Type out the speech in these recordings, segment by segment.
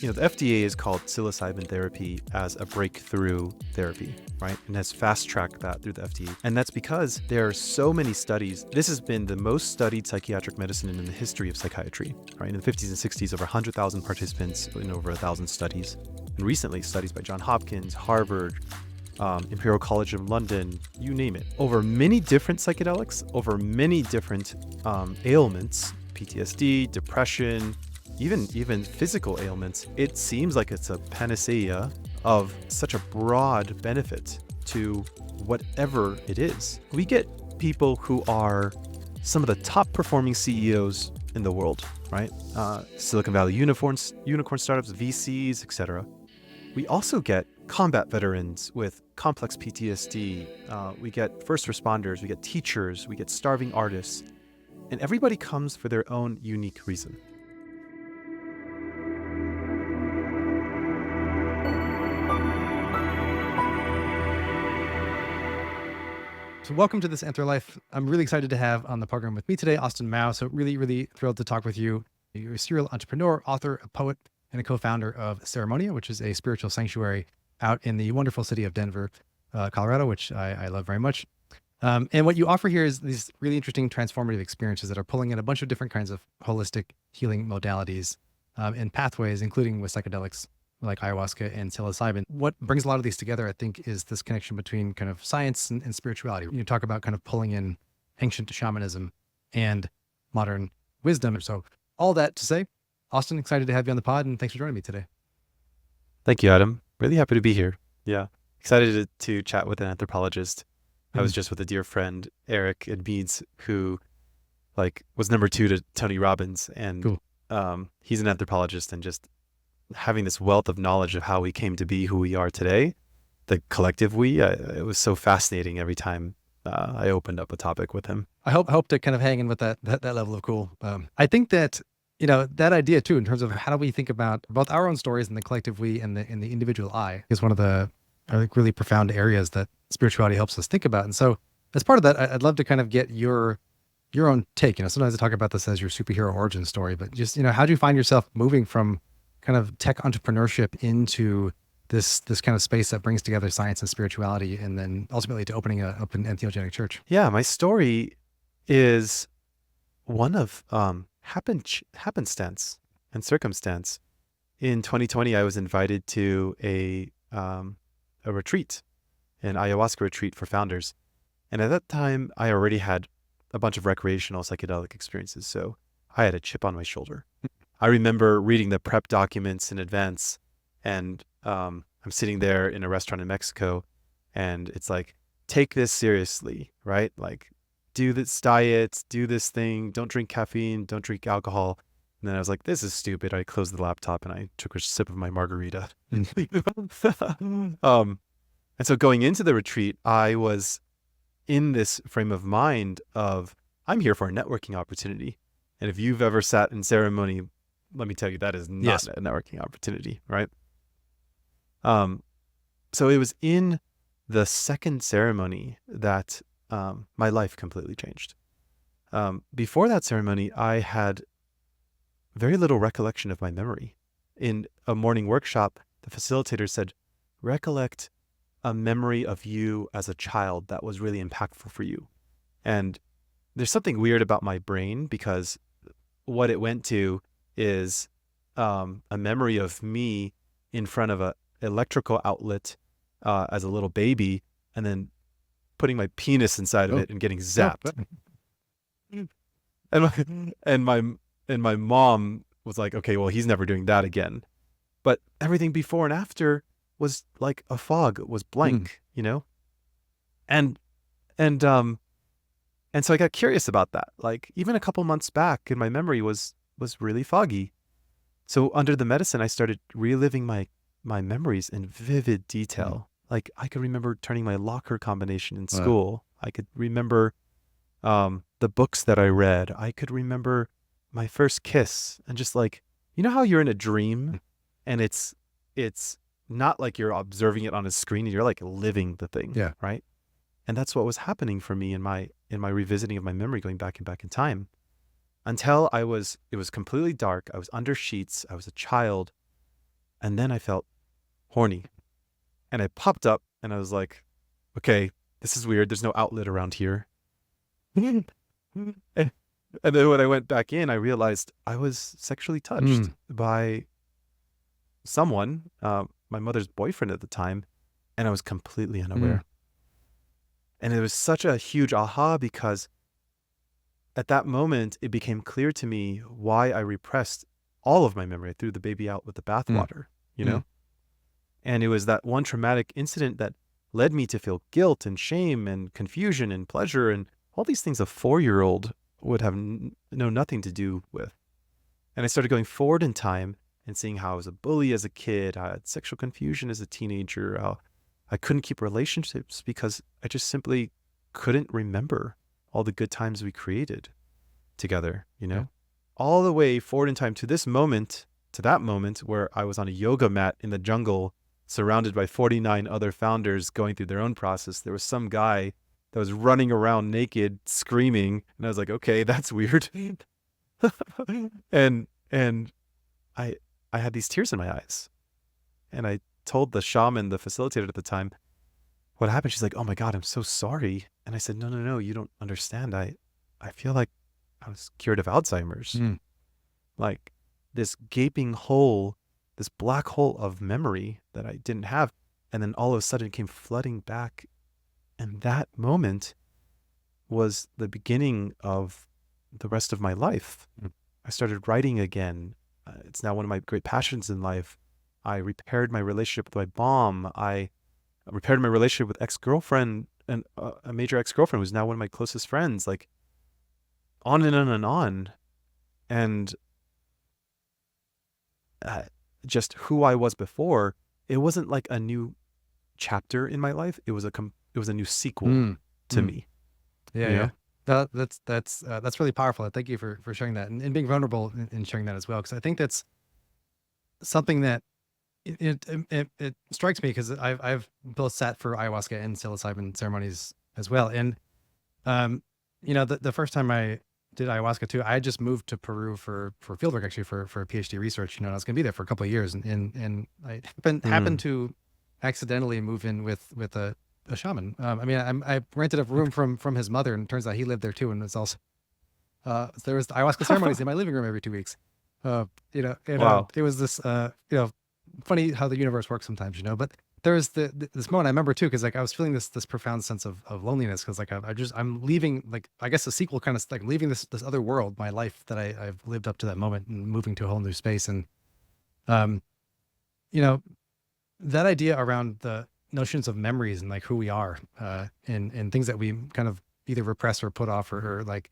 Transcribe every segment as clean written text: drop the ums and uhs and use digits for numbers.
The FDA has called psilocybin therapy as a breakthrough therapy, right? And has fast-tracked that through the FDA. And that's because there are so many studies. This has been the most studied psychiatric medicine in the history of psychiatry, right? In the 50s and 60s, over 100,000 participants in over 1,000 studies. And recently, studies by Johns Hopkins, Harvard, Imperial College of London, you name it. Over many different psychedelics, over many different ailments, PTSD, depression, even physical ailments, it seems like it's a panacea of such a broad benefit to whatever it is. We get people who are some of the top performing CEOs in the world, right? Silicon Valley unicorn startups, VCs, etc. We also get combat veterans with complex PTSD. We get first responders, we get teachers, we get starving artists, and everybody comes for their own unique reason. So welcome to This Anthro Life. I'm really excited to have on the program with me today, Austin Mao. So really thrilled to talk with you. You're a serial entrepreneur, author, a poet, and a co-founder of Ceremonia, which is a spiritual sanctuary out in the wonderful city of Denver, Colorado, which I love very much. And what you offer here is these really interesting transformative experiences that are pulling in a bunch of different kinds of holistic healing modalities and pathways, including with psychedelics like ayahuasca and psilocybin. What brings a lot of these together, I think, is this connection between kind of science and spirituality. You talk about kind of pulling in ancient shamanism and modern wisdom. So all that to say, Austin, excited to have you on the pod, and thanks for joining me today. Thank you, Adam. Really happy to be here. Yeah. Excited to chat with an anthropologist. I was just with a dear friend, Eric in Meads, who was number 2 to Tony Robbins. And cool. He's an anthropologist, and just having this wealth of knowledge of how we came to be who we are today, the collective we, it was so fascinating every time I opened up a topic with him. I hope to kind of hang in with that level of cool. I think that, that idea too, in terms of how do we think about both our own stories and the collective we and the individual I, is one of the really profound areas that spirituality helps us think about. And so as part of that, I'd love to kind of get your own take. Sometimes I talk about this as your superhero origin story, but just, how do you find yourself moving from kind of tech entrepreneurship into this kind of space that brings together science and spirituality, and then ultimately to opening up an entheogenic church? Yeah, my story is one of happenstance and circumstance. In 2020, I was invited to a retreat, an ayahuasca retreat for founders. And at that time, I already had a bunch of recreational psychedelic experiences. So I had a chip on my shoulder. I remember reading the prep documents in advance, and I'm sitting there in a restaurant in Mexico, and it's like, take this seriously, right? Like, do this diet, do this thing, don't drink caffeine, don't drink alcohol. And then I was like, this is stupid. I closed the laptop and I took a sip of my margarita. And so going into the retreat, I was in this frame of mind of, I'm here for a networking opportunity. And if you've ever sat in ceremony, let me tell you, that is not a networking opportunity, right? So it was in the second ceremony that my life completely changed. Before that ceremony, I had very little recollection of my memory. In a morning workshop, the facilitator said, recollect a memory of you as a child that was really impactful for you. And there's something weird about my brain, because what it went to is a memory of me in front of an electrical outlet as a little baby, and then putting my penis inside of it and getting zapped. And my mom was like, okay, well, he's never doing that again. But everything before and after was like a fog, was blank, And so I got curious about that. Like, even a couple months back, and my memory was really foggy. So under the medicine, I started reliving my memories in vivid detail. Like, I could remember turning my locker combination in school. I could remember the books that I read. I could remember my first kiss, and just like, how you're in a dream and it's not like you're observing it on a screen, and you're like living the thing. Yeah. Right. And that's what was happening for me in my revisiting of my memory, going back in time, until it was completely dark. I was under sheets. I was a child. And then I felt horny, and I popped up, and I was like, okay, this is weird. There's no outlet around here. and and then when I went back in, I realized I was sexually touched by someone, my mother's boyfriend at the time, and I was completely unaware. And it was such a huge aha, because at that moment, it became clear to me why I repressed all of my memory. I threw the baby out with the bathwater, you know? And it was that one traumatic incident that led me to feel guilt and shame and confusion and pleasure and all these things a 4-year-old would have known nothing to do with. And I started going forward in time and seeing how I was a bully as a kid. I had sexual confusion as a teenager. I couldn't keep relationships because I just simply couldn't remember all the good times we created together, you know? All the way forward in time to this moment, to that moment where I was on a yoga mat in the jungle, surrounded by 49 other founders going through their own process. There was some guy that was running around naked, screaming, and I was like, okay, that's weird. and I had these tears in my eyes, and I told the shaman, the facilitator at the time, what happened. She's like, oh my God, I'm so sorry. And I said, no, you don't understand. I feel like I was cured of Alzheimer's. Like this gaping hole, this black hole of memory that I didn't have. And then all of a sudden it came flooding back. And that moment was the beginning of the rest of my life. I started writing again. It's now one of my great passions in life. I repaired my relationship with my mom. I repaired my relationship with ex-girlfriend, and a major ex-girlfriend who's now one of my closest friends, like on and on and on. And just who I was before, it wasn't like a new chapter in my life. It was a new sequel to me. Yeah. That's really powerful. Thank you for sharing that and being vulnerable in sharing that as well. Cause I think that's something that it strikes me, because I've both sat for ayahuasca and psilocybin ceremonies as well. And, the first time I did ayahuasca too, I had just moved to Peru for fieldwork, actually for PhD research, and I was going to be there for a couple of years. And I happened to accidentally move in with a shaman. I rented a room from his mother, and it turns out he lived there too. And it's also, there was ayahuasca ceremonies in my living room every 2 weeks. Wow. It was this, funny how the universe works sometimes, but there was this moment I remember too, because like I was feeling this profound sense of loneliness, because like I'm leaving, like I guess a sequel kind of like leaving this other world, my life that I've lived up to that moment, and moving to a whole new space. And that idea around the notions of memories and like who we are, and things that we kind of either repress or put off or like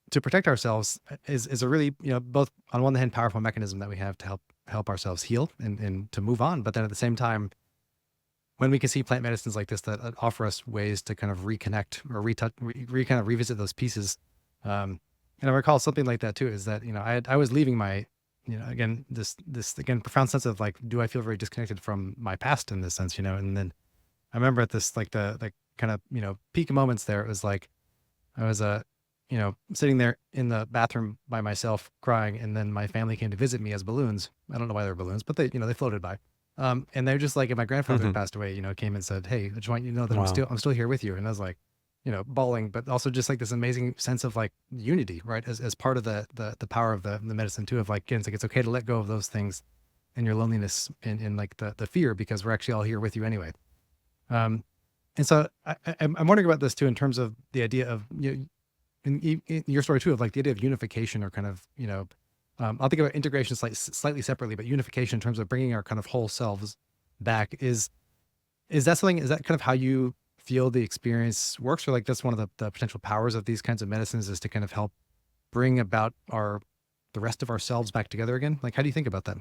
to protect ourselves is a really, both on one hand powerful mechanism that we have to help ourselves heal and to move on. But then at the same time, when we can see plant medicines like this that offer us ways to kind of reconnect or kind of revisit those pieces. And I recall something like that too, is that, I was leaving my, again, this again, profound sense of like, do I feel very disconnected from my past in this sense, and then I remember at this, like the kind of, peak moments there, it was like, I was, sitting there in the bathroom by myself crying. And then my family came to visit me as balloons. I don't know why they were balloons, but they, they floated by. And they're just like, and my grandfather had passed away, came and said, hey, I just want you to know that Wow. I'm still here with you. And I was like, bawling, but also just like this amazing sense of like unity, right? As part of the power of the medicine too, of like, again, it's okay to let go of those things and your loneliness and like the fear, because we're actually all here with you anyway. And so I'm wondering about this too, in terms of the idea of, in your story too, of like the idea of unification, or kind of, I'll think about integration slightly separately, but unification in terms of bringing our kind of whole selves back is that something, is that kind of how you feel the experience works? Or like that's one of the potential powers of these kinds of medicines, is to kind of help bring about the rest of ourselves back together again? Like, how do you think about that?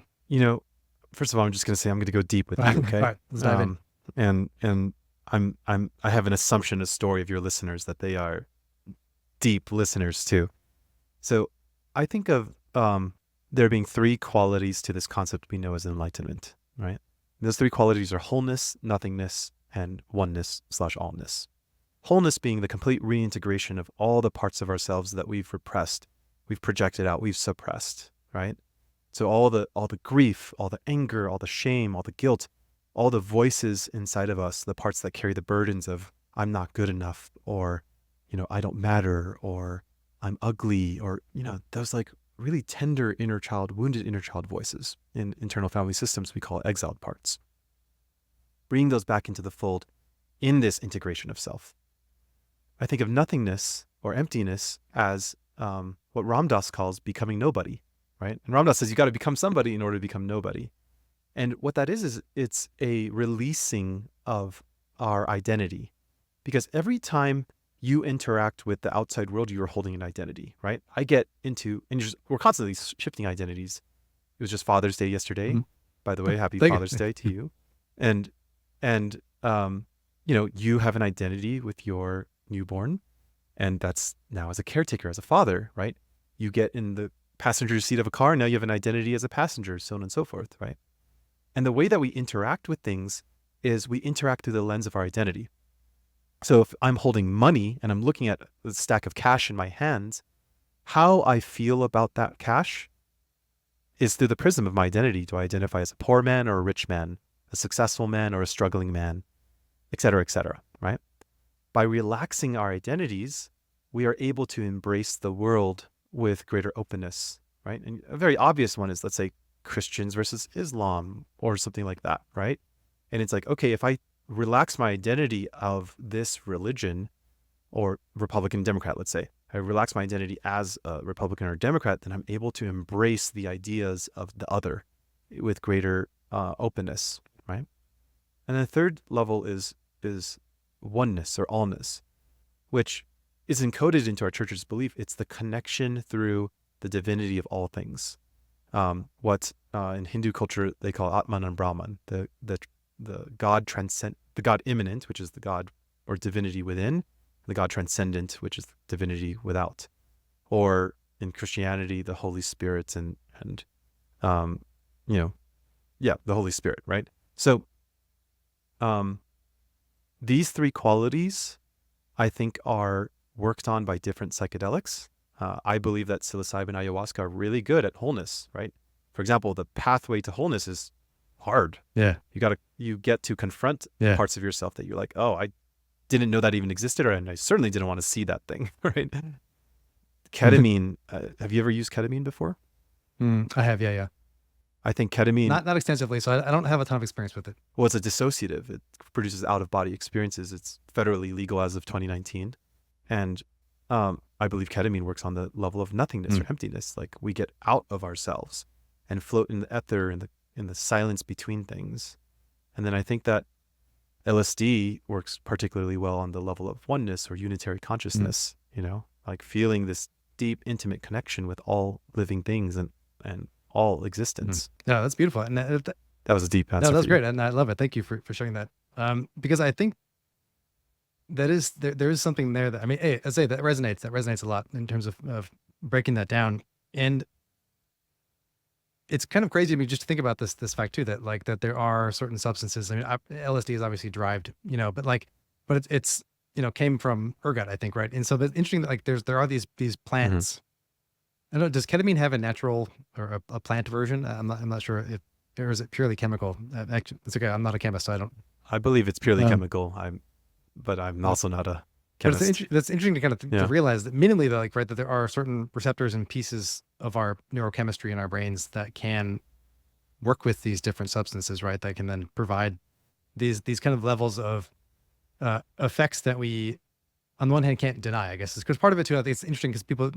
First of all, I'm just going to say I'm going to go deep with you, okay? All right, let's dive in. And I have an assumption, a story of your listeners, that they are deep listeners too. So I think of there being 3 qualities to this concept we know as enlightenment, right? And those 3 qualities are wholeness, nothingness, and oneness/allness. Wholeness being the complete reintegration of all the parts of ourselves that we've repressed, we've projected out, we've suppressed, right? So all the grief, all the anger, all the shame, all the guilt, all the voices inside of us, the parts that carry the burdens of I'm not good enough, or, I don't matter, or I'm ugly, or, those like really tender inner child, wounded inner child voices in internal family systems we call exiled parts. Bringing those back into the fold in this integration of self. I think of nothingness or emptiness as what Ram Dass calls becoming nobody, right? And Ram Dass says you got to become somebody in order to become nobody. And what that is it's a releasing of our identity. Because every time you interact with the outside world, you are holding an identity, right? I get into, and we're constantly shifting identities. It was just Father's Day yesterday. Mm-hmm. By the way, happy Father's Day to you. And you have an identity with your newborn, and that's now as a caretaker, as a father, right? You get in the passenger seat of a car, now you have an identity as a passenger, so on and so forth, right? And the way that we interact with things is we interact through the lens of our identity. So if I'm holding money and I'm looking at the stack of cash in my hands, how I feel about that cash is through the prism of my identity. Do I identify as a poor man or a rich man, a successful man or a struggling man, et cetera, right? By relaxing our identities, we are able to embrace the world with greater openness, right? And a very obvious one is, let's say, Christians versus Islam or something like that, right? And it's like, okay, if I relax my identity of this religion, or Republican, Democrat, let's say, I relax my identity as a Republican or Democrat, then I'm able to embrace the ideas of the other with greater openness, right? And the third level is oneness or allness, which is encoded into our church's belief. It's the connection through the divinity of all things. What in Hindu culture they call Atman and Brahman, the God transcend, the God immanent, which is the God or divinity within, the God transcendent, which is divinity without, or in Christianity, the Holy Spirit and the Holy Spirit, right? So, these three qualities, I think, are worked on by different psychedelics. I believe that psilocybin and ayahuasca are really good at wholeness, right? For example, the pathway to wholeness is hard. Yeah. You get to confront parts of yourself that you're like, oh, I didn't know that even existed, and I certainly didn't want to see that thing, right? Ketamine, have you ever used ketamine before? I have, yeah. I think ketamine... Not extensively, so I don't have a ton of experience with it. Well, it's a dissociative. It produces out-of-body experiences. It's federally legal as of 2019. And I believe ketamine works on the level of nothingness or emptiness. Like, we get out of ourselves and float in the ether, in the silence between things. And then I think that LSD works particularly well on the level of oneness or unitary consciousness, like feeling this deep, intimate connection with all living things and all existence. Yeah, that's beautiful. And that was a deep answer. No, that's great. And I love it. Thank you for sharing that. Because I think that is, there is something there that, I say that resonates a lot in terms of breaking that down. And it's kind of crazy to me just to think about this fact too, that there are certain substances. LSD is obviously derived, but it's came from ergot, I think, right? And so that's interesting that there are these plants. I don't know, does ketamine have a natural or a plant version? I'm not sure or is it purely chemical? Actually, it's okay. I'm not a chemist, so I don't. I believe it's purely chemical. But I'm also not a chemist. That's interesting to kind of to realize that minimally, though, that there are certain receptors and pieces of our neurochemistry in our brains that can work with these different substances, right? That can then provide these kind of levels of effects that we, on the one hand, can't deny, I guess. Because part of it too, I think it's interesting because people,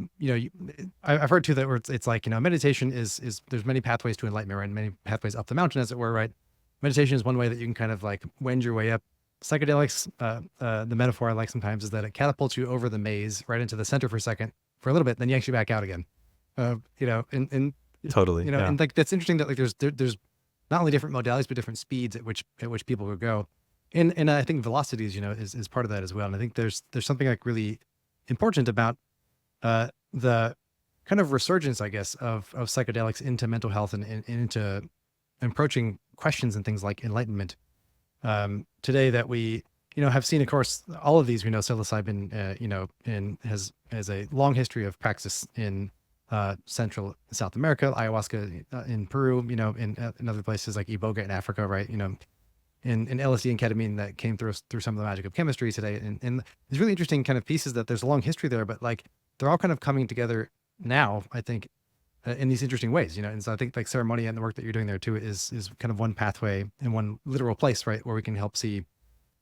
I've heard too that where it's like, meditation is there's many pathways to enlightenment, right? Many pathways up the mountain, as it were, right? Meditation is one way that you can kind of wend your way up. Psychedelics, the metaphor I like sometimes is that it catapults you over the maze right into the center for a second, for a little bit, then you actually back out again. Totally, and that's interesting that there's not only different modalities but different speeds at which people would go, and I think velocities, is part of that as well. And I think there's something really important about the kind of resurgence, I guess, of psychedelics into mental health and into approaching questions and things like enlightenment. Today that we, have seen, of course, all of these, we know psilocybin, has a long history of practice in Central South America, ayahuasca in Peru, in other places like Iboga in Africa, right? In LSD and ketamine that came through some of the magic of chemistry today. And it's really interesting kind of pieces that there's a long history there, but like they're all kind of coming together now, I think, in these interesting ways, And so I think like Ceremonia and the work that you're doing there too is kind of one pathway and one literal place, right, where we can help see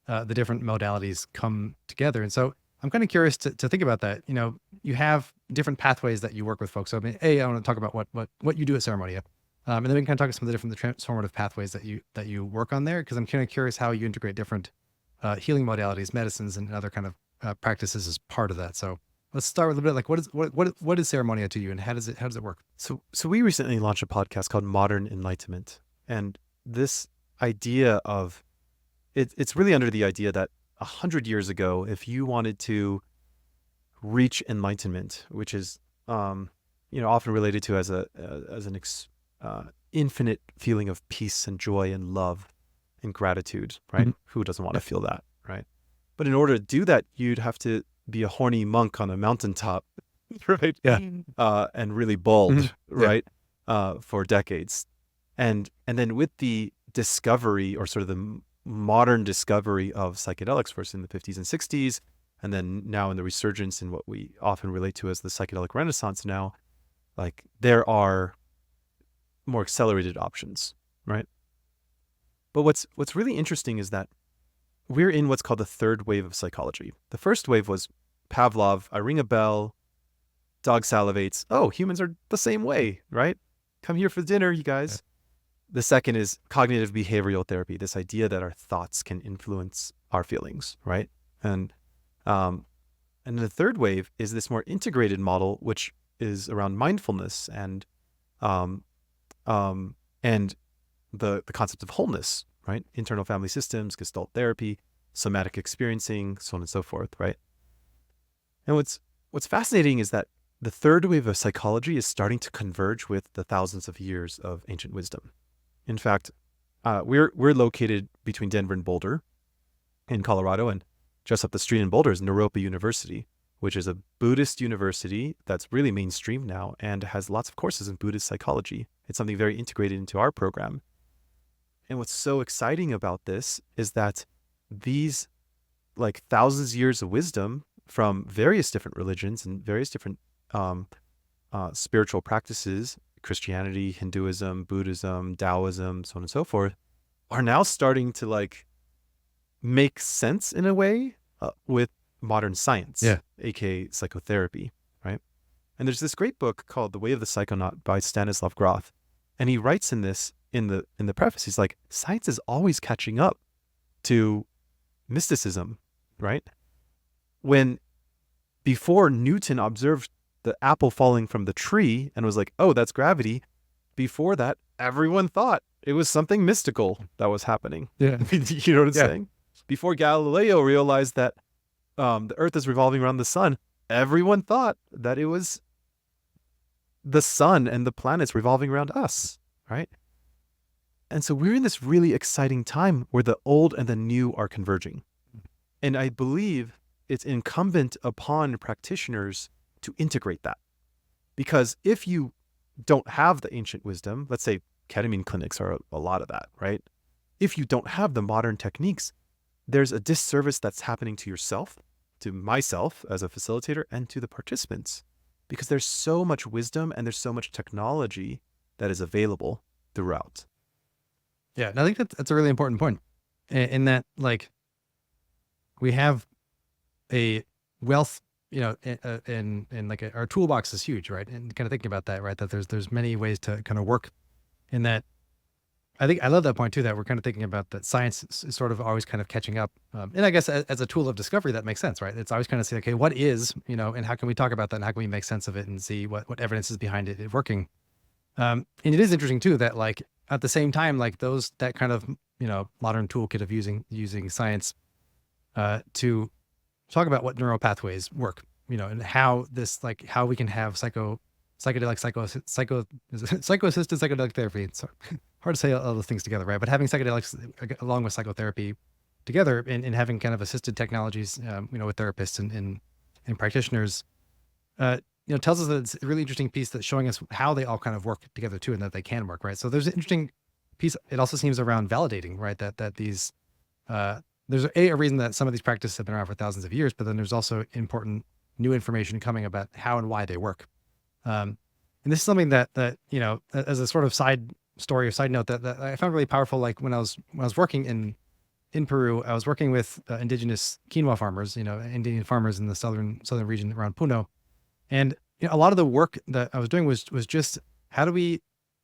the different modalities come together. And so I'm kind of curious to think about that. You have different pathways that you work with folks. So I mean, I want to talk about what you do at Ceremonia. And then we can kind of talk about some of the transformative pathways that you work on there, because I'm kind of curious how you integrate different healing modalities, medicines, and other kind of practices as part of that. So let's start with a little bit like what is Ceremonia to you, and how does it work? So we recently launched a podcast called Modern Enlightenment, and this idea of it's really under the idea that 100 years ago, if you wanted to reach enlightenment, which is often related to as an infinite feeling of peace and joy and love and gratitude, right? Mhm. Who doesn't want to feel that, right? But in order to do that, you'd have to be a horny monk on a mountaintop, right? Yeah. And really bald, Mhm. Yeah. right? For decades. And then with the discovery, or sort of the modern discovery of psychedelics, first in the 50s and 60s, and then now in the resurgence in what we often relate to as the psychedelic renaissance now, like there are more accelerated options, right? But what's really interesting is that we're in what's called the third wave of psychology. The first wave was Pavlov, I ring a bell, dog salivates. Oh, humans are the same way, right? Come here for dinner, you guys. The second is cognitive behavioral therapy, this idea that our thoughts can influence our feelings, right? And the third wave is this more integrated model, which is around mindfulness and the concept of wholeness, right? Internal family systems, Gestalt therapy, somatic experiencing, so on and so forth, right? And what's fascinating is that the third wave of psychology is starting to converge with the thousands of years of ancient wisdom. In fact, we're located between Denver and Boulder in Colorado, and just up the street in Boulder is Naropa University, which is a Buddhist university that's really mainstream now and has lots of courses in Buddhist psychology. It's something very integrated into our program. And what's so exciting about this is that these like thousands of years of wisdom from various different religions and various different spiritual practices, Christianity, Hinduism, Buddhism, Taoism, so on and so forth, are now starting to like make sense in a way with modern science, aka psychotherapy, right? And there's this great book called The Way of the Psychonaut by Stanislav Grof, and he writes in the preface, he's like, science is always catching up to mysticism, right? When before Newton observed the apple falling from the tree and was like, oh, that's gravity, before that, everyone thought it was something mystical that was happening. Yeah. You know what I'm saying? Before Galileo realized that the earth is revolving around the sun, everyone thought that it was the sun and the planets revolving around us, right? And so we're in this really exciting time where the old and the new are converging. And I believe it's incumbent upon practitioners to integrate that. Because if you don't have the ancient wisdom, let's say ketamine clinics are a lot of that, right? If you don't have the modern techniques, there's a disservice that's happening to yourself, to myself as a facilitator, and to the participants. Because there's so much wisdom and there's so much technology that is available throughout. Yeah, and I think that's a really important point in that, like, we have a wealth, in like our toolbox is huge, right? And kind of thinking about that, right? That there's many ways to kind of work in that. I think I love that point too, that we're kind of thinking about that science is sort of always kind of catching up. And I guess as a tool of discovery, that makes sense, right? It's always kind of say, okay, what is, and how can we talk about that and how can we make sense of it and see what evidence is behind it working. And it is interesting too, that like at the same time, like that kind of, modern toolkit of using science to talk about what neural pathways work, and how how we can have psychoassisted psychedelic therapy. It's hard to say all the things together, right? But having psychedelics along with psychotherapy together and having kind of assisted technologies, with therapists and practitioners tells us that it's a really interesting piece that's showing us how they all kind of work together too, and that they can work, right? So there's an interesting piece. It also seems around validating, right? That these there's a reason that some of these practices have been around for thousands of years, but then there's also important new information coming about how and why they work. And this is something that as a sort of side story or side note that I found really powerful. Like when I was working in Peru, I was working with indigenous quinoa farmers, Indian farmers in the southern region around Puno. And a lot of the work that I was doing was just how do we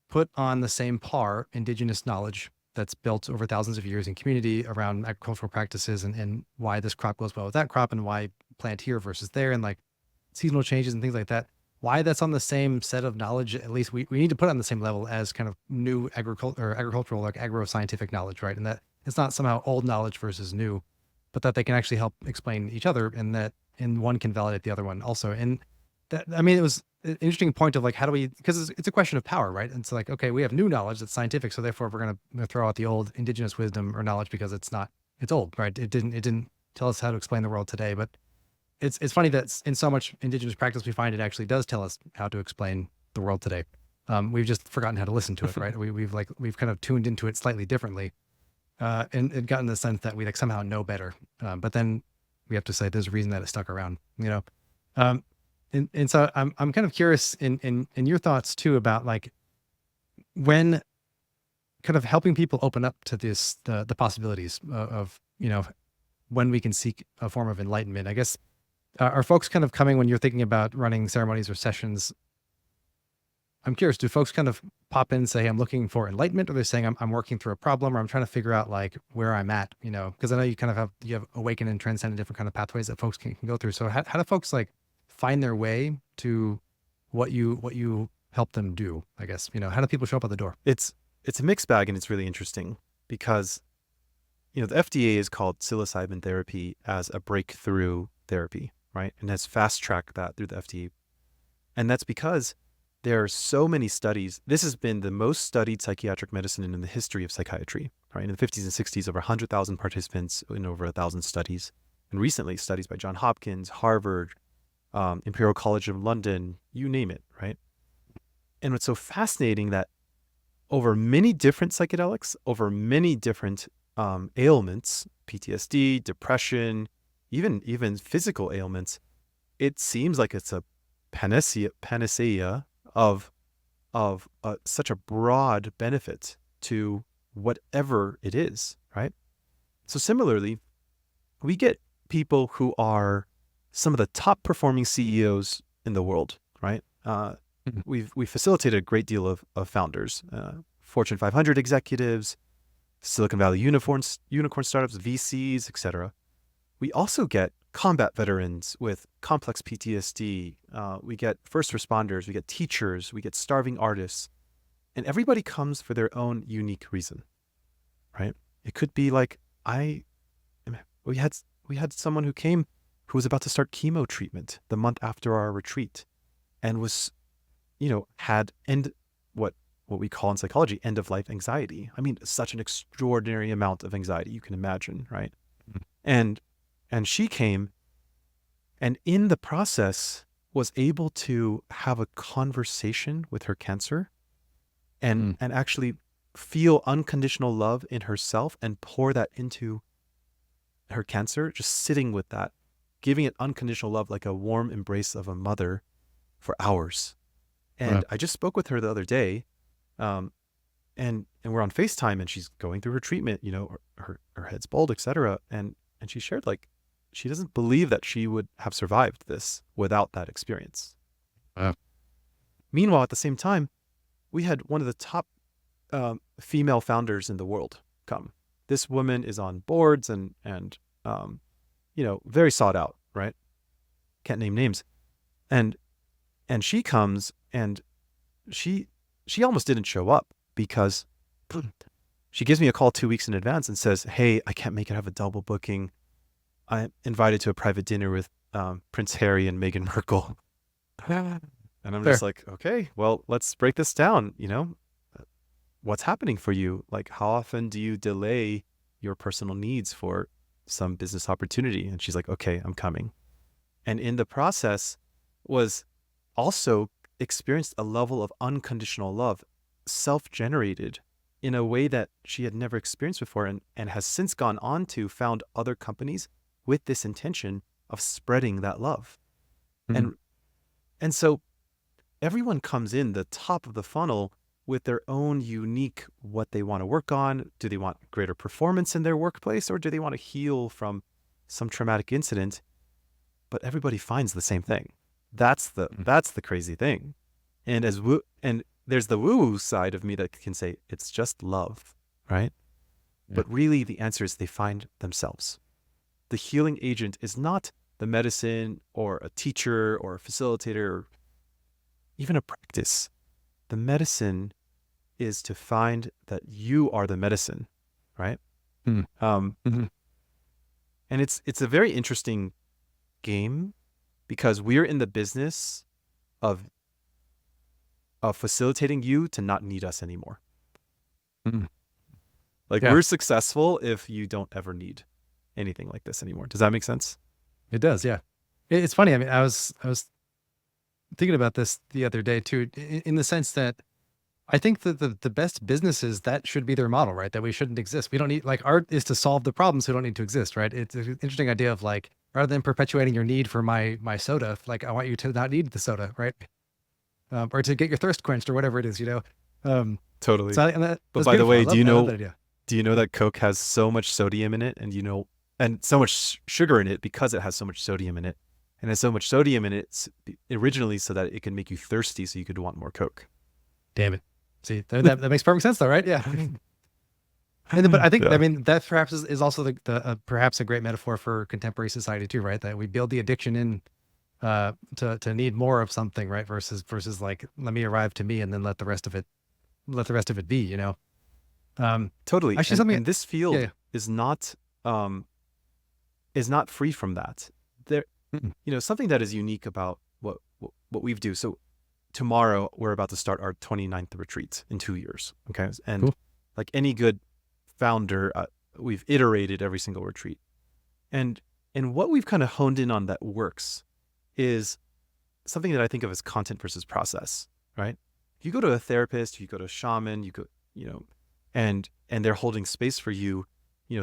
put on the same par indigenous knowledge that's built over thousands of years in community around agricultural practices and why this crop goes well with that crop and why plant here versus there and like seasonal changes and things like that. Why that's on the same set of knowledge, at least we need to put it on the same level as kind of new agricultural, like agro-scientific knowledge, right? And that it's not somehow old knowledge versus new, but that they can actually help explain each other and one can validate the other one also. And that, I mean, it was an interesting point of like, how do we, because it's a question of power, right? And it's like, okay, we have new knowledge that's scientific. So therefore we're going to throw out the old indigenous wisdom or knowledge because it's old, right? It didn't tell us how to explain the world today, but it's funny that in so much indigenous practice, we find it actually does tell us how to explain the world today. We've just forgotten how to listen to it, right? We've kind of tuned into it slightly differently, and gotten the sense that we like somehow know better. But then we have to say there's a reason that it stuck around, and so I'm kind of curious in your thoughts too about like when kind of helping people open up to the possibilities of when we can seek a form of enlightenment. I guess are folks kind of coming when you're thinking about running ceremonies or sessions? I'm curious, do folks kind of pop in and say, I'm looking for enlightenment, or they're saying I'm working through a problem, or I'm trying to figure out like where I'm at, because I know you kind of have awaken and transcend different kind of pathways that folks can go through. So how do folks like find their way to what you help them do? I guess, how do people show up at the door? It's a mixed bag, and it's really interesting because, the FDA has called psilocybin therapy as a breakthrough therapy, right? And has fast-tracked that through the FDA. And that's because there are so many studies. This has been the most studied psychiatric medicine in the history of psychiatry, right? In the 50s and 60s, over 100,000 participants in over 1,000 studies. And recently, studies by Johns Hopkins, Harvard, Imperial College of London, you name it, right? And what's so fascinating that over many different psychedelics, over many different ailments, PTSD, depression, even physical ailments, it seems like it's a panacea of such a broad benefit to whatever it is, right? So similarly, we get people who are some of the top performing CEOs in the world, right? We've facilitated a great deal of founders, Fortune 500 executives, Silicon Valley unicorn startups, VCs, etc. We also get combat veterans with complex PTSD. We get first responders, we get teachers, we get starving artists, and everybody comes for their own unique reason, right? It could be like we had someone who came who was about to start chemo treatment the month after our retreat, and was, had what we call in psychology end of life anxiety. I mean, such an extraordinary amount of anxiety you can imagine, right? Mm-hmm. And she came, and in the process was able to have a conversation with her cancer and actually feel unconditional love in herself and pour that into her cancer, just sitting with that, giving it unconditional love like a warm embrace of a mother for hours. And Wow. I just spoke with her the other day, and we're on FaceTime, and she's going through her treatment, her head's bald, etc. And she shared like she doesn't believe that she would have survived this without that experience. Wow. Meanwhile, at the same time, we had one of the top female founders in the world come. This woman is on boards and very sought out, right? Can't name names. And she comes, and she almost didn't show up because she gives me a call 2 weeks in advance and says, hey, I can't make it. I have a double booking. I'm invited to a private dinner with Prince Harry and Meghan Markle. And I'm Fair. just like, okay, well, let's break this down. What's happening for you? Like, how often do you delay your personal needs for some business opportunity? And she's like, okay, I'm coming. And in the process was also experienced a level of unconditional love, self-generated, in a way that she had never experienced before, and has since gone on to found other companies with this intention of spreading that love. Mhm. And and so everyone comes in the top of the funnel with their own unique what they want to work on. Do they want greater performance in their workplace, or do they want to heal from some traumatic incident? But everybody finds the same thing. That's the crazy thing. And there's the woo-woo side of me that can say it's just love, right? Yeah. But really the answer is they find themselves. The healing agent is not the medicine or a teacher or a facilitator or even a practice. The medicine is to find that you are the medicine, right? Mhm. Um, Mhm. and it's a very interesting game because we're in the business of facilitating you to not need us anymore. Mhm. Like Yeah, we're successful if you don't ever need anything like this anymore. Does that make sense? it does. Yeah. It's funny. I mean, I was thinking about this the other day too, in the sense that I think that the best businesses, that should be their model, right? That we shouldn't exist. We don't need, like, art is to solve the problems. We don't need to exist, right? It's an interesting idea of, like, rather than perpetuating your need for my soda, like, I want you to not need the soda, right? Or to get your thirst quenched or whatever it is, you know? Totally. And But that's by the beautiful. way, I love that idea. do you know that Coke has so much sodium in it, and and so much sugar in it because it has so much sodium in it, and has so much sodium in it originally so that it can make you thirsty, so you could want more Coke. Damn it. See, that makes perfect sense though, right? Yeah. But I think, I Yeah, mean, that perhaps is also perhaps a great metaphor for contemporary society too, right? That we build the addiction in to need more of something, right? Versus like, let me arrive to me and then let the rest of it be, you know? totally. Actually something, And this yeah, field yeah. um is not free from that. There, Mm-mm. something that is unique about what we do. So tomorrow we're about to start our 29th retreat in 2 years. Okay. And Cool. like any good founder, we've iterated every single retreat. And what we've kind of honed in on that works is something that I think of as content versus process, right? If you go to a therapist, you go to a shaman, you go, and they're holding space for you,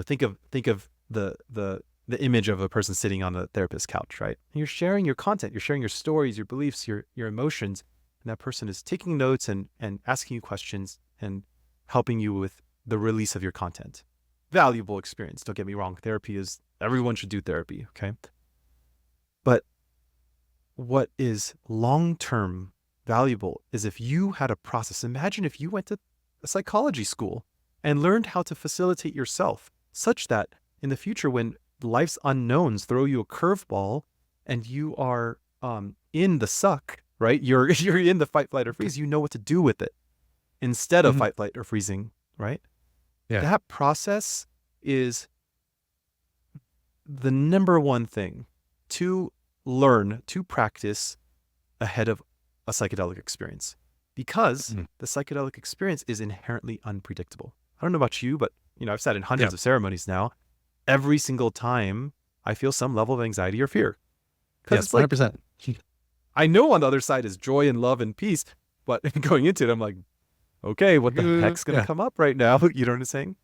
think of the image of a person sitting on a therapist's couch, right? And you're sharing your content, you're sharing your stories, your beliefs, your emotions, and that person is taking notes and asking you questions and helping you with the release of your content. Valuable experience. Don't get me wrong. Everyone should do therapy. Okay. But what is long-term valuable is if you had a process. Imagine if you went to a psychology school and learned how to facilitate yourself such that in the future, when life's unknowns throw you a curveball and you are in the suck, right? You're in the fight, flight, or freeze. You know what to do with it instead of Mhm. fight, flight, or freezing, right? Yeah. That process is the number one thing to learn, to practice ahead of a psychedelic experience, because Mhm. the psychedelic experience is inherently unpredictable. I don't know about you, but I've sat in Yeah. hundreds of ceremonies now. Every single time I feel some level of anxiety or fear, because Yes. it's like 100%. I know on the other side is joy and love and peace, but going into it, I'm like, okay, what the heck's going to Yeah. come up right now? You know what I'm saying?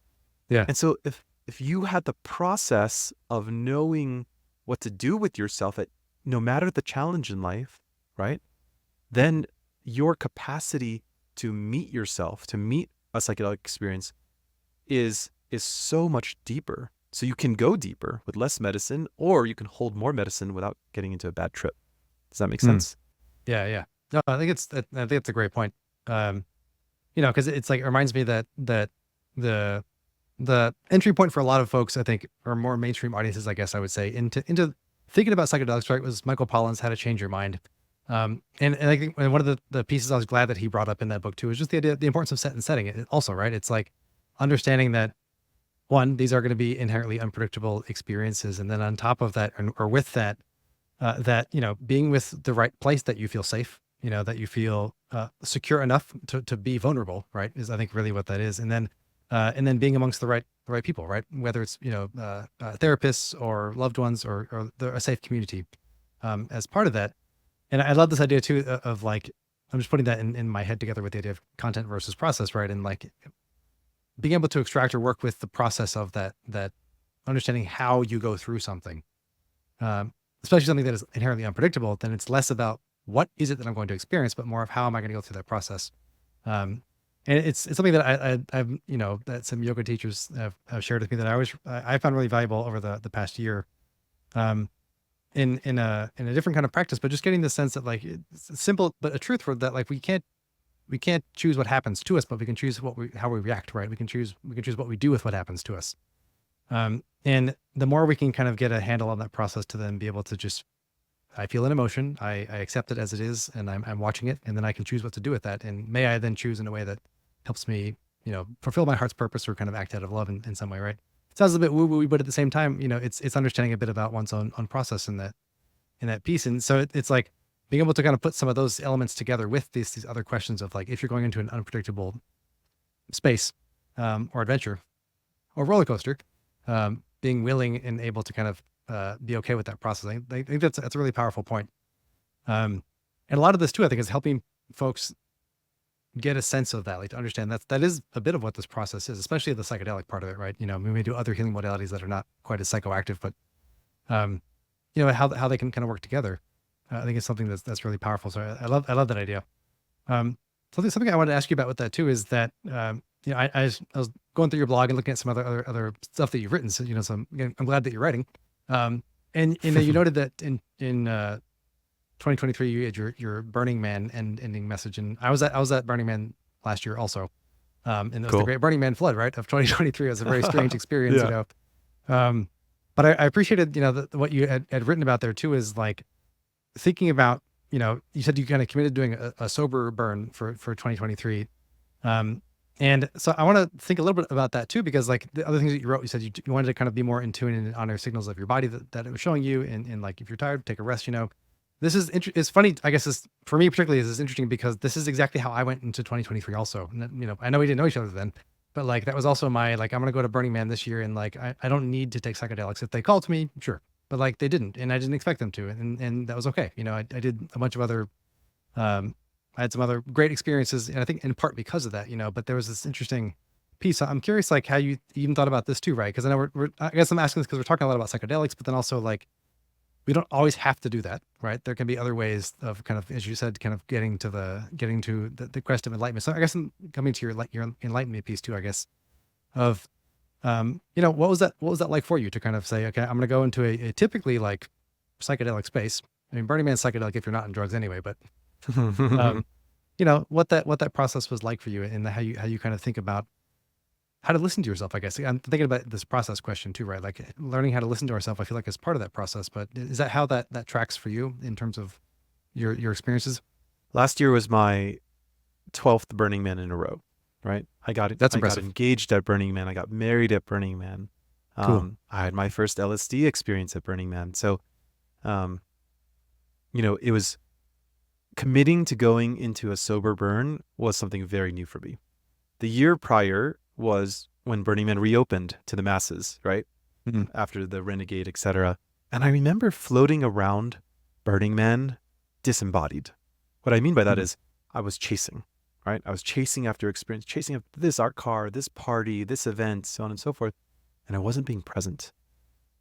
Yeah. And so if you had the process of knowing what to do with yourself at no matter the challenge in life, right? Then your capacity to meet yourself, to meet a psychedelic experience is so much deeper. So you can go deeper with less medicine, or you can hold more medicine without getting into a bad trip. Does that make Mm. sense? Yeah. Yeah. No, I think it's a great point. Um, cause it's like, it reminds me that the, the entry point for a lot of folks, I think, or more mainstream audiences, I guess I would say, into thinking about psychedelics, right, was Michael Pollan's How to Change Your Mind. And I think one of the pieces I was glad that he brought up in that book too is just the importance of set and setting it also, right? It's like understanding that, one, these are going to be inherently unpredictable experiences. And then on top of that, or with that, being with the right place that you feel safe, that you feel secure enough to be vulnerable, right? Is, I think, really what that is. And then being amongst the right people, right? Whether it's, therapists or loved ones, or a safe community as part of that. And I love this idea too of like, I'm just putting that in my head together with the idea of content versus process, right? And like being able to extract or work with the process of that understanding how you go through something, especially something that is inherently unpredictable, then it's less about what is it that I'm going to experience, but more of how am I going to go through that process. Um, and it's something that I've, that some yoga teachers have shared with me that I found really valuable over the past year. Um, in a different kind of practice, but just getting the sense that like it's simple, but a truth for that, like we can't choose what happens to us, but we can choose how we react, right? We can choose what we do with what happens to us. And the more we can kind of get a handle on that process to then be able to just, I feel an emotion, I accept it as it is, and I'm watching it, and then I can choose what to do with that. And may I then choose in a way that helps me, fulfill my heart's purpose or kind of act out of love in some way, right? It sounds a bit woo-woo, but at the same time, it's understanding a bit about one's own process in that piece. And so it's like being able to kind of put some of those elements together with these other questions of like, if you're going into an unpredictable space, or adventure or roller coaster, being willing and able to kind of be okay with that process. I think that's a really powerful point. And a lot of this too, I think, is helping folks get a sense of that, like to understand that is a bit of what this process is, especially the psychedelic part of it, right? We may do other healing modalities that are not quite as psychoactive, but how they can kind of work together. I think it's something that's really powerful. So I love that idea. Something I wanted to ask you about with that too is that I was going through your blog and looking at some other stuff that you've written. So so I'm glad that you're writing. And you noted that in 2023 you had your Burning Man ending message, and I was at Burning Man last year also. And it was the Great Burning Man flood, right, of 2023. It was a very strange experience, but I appreciated what you had written about there too, is like thinking about, you said you kind of committed doing a sober burn for 2023. And so I want to think a little bit about that too, because like the other things that you wrote, you said you wanted to kind of be more in tune and honor signals of your body that it was showing you. And like, if you're tired, take a rest, this is, it's funny, I guess, for me particularly, is interesting because this is exactly how I went into 2023 also. And, I know we didn't know each other then, but like, that was also my, like, I'm going to go to Burning Man this year. And like, I don't need to take psychedelics. If they called to me, sure. But like they didn't, and I didn't expect them to. And that was okay. I did a bunch of other, I had some other great experiences, and I think in part because of that, but there was this interesting piece. I'm curious, like how you even thought about this too, right? Because I know I guess I'm asking this because we're talking a lot about psychedelics, but then also like, we don't always have to do that, right? There can be other ways of kind of, as you said, kind of getting to the quest of enlightenment. So I guess I'm coming to your enlightenment piece too, I guess, of, what was that like for you to kind of say, okay, I'm going to go into a typically like psychedelic space. I mean, Burning Man's psychedelic if you're not on drugs anyway, but, what that process was like for you, and how you kind of think about how to listen to yourself, I guess. I'm thinking about this process question too, right? Like learning how to listen to ourselves, I feel like is part of that process, but is that how that tracks for you in terms of your experiences? Last year was my 12th Burning Man in a row, right? That's impressive. I got engaged at Burning Man. I got married at Burning Man. Cool. I had my first LSD experience at Burning Man. So, it was committing to going into a sober burn was something very new for me. The year prior was when Burning Man reopened to the masses, right? Mm-hmm. After the Renegade, etc. And I remember floating around Burning Man disembodied. What I mean by that is I was chasing, right? I was chasing after experience, chasing after this art car, this party, this event, so on and so forth. And I wasn't being present.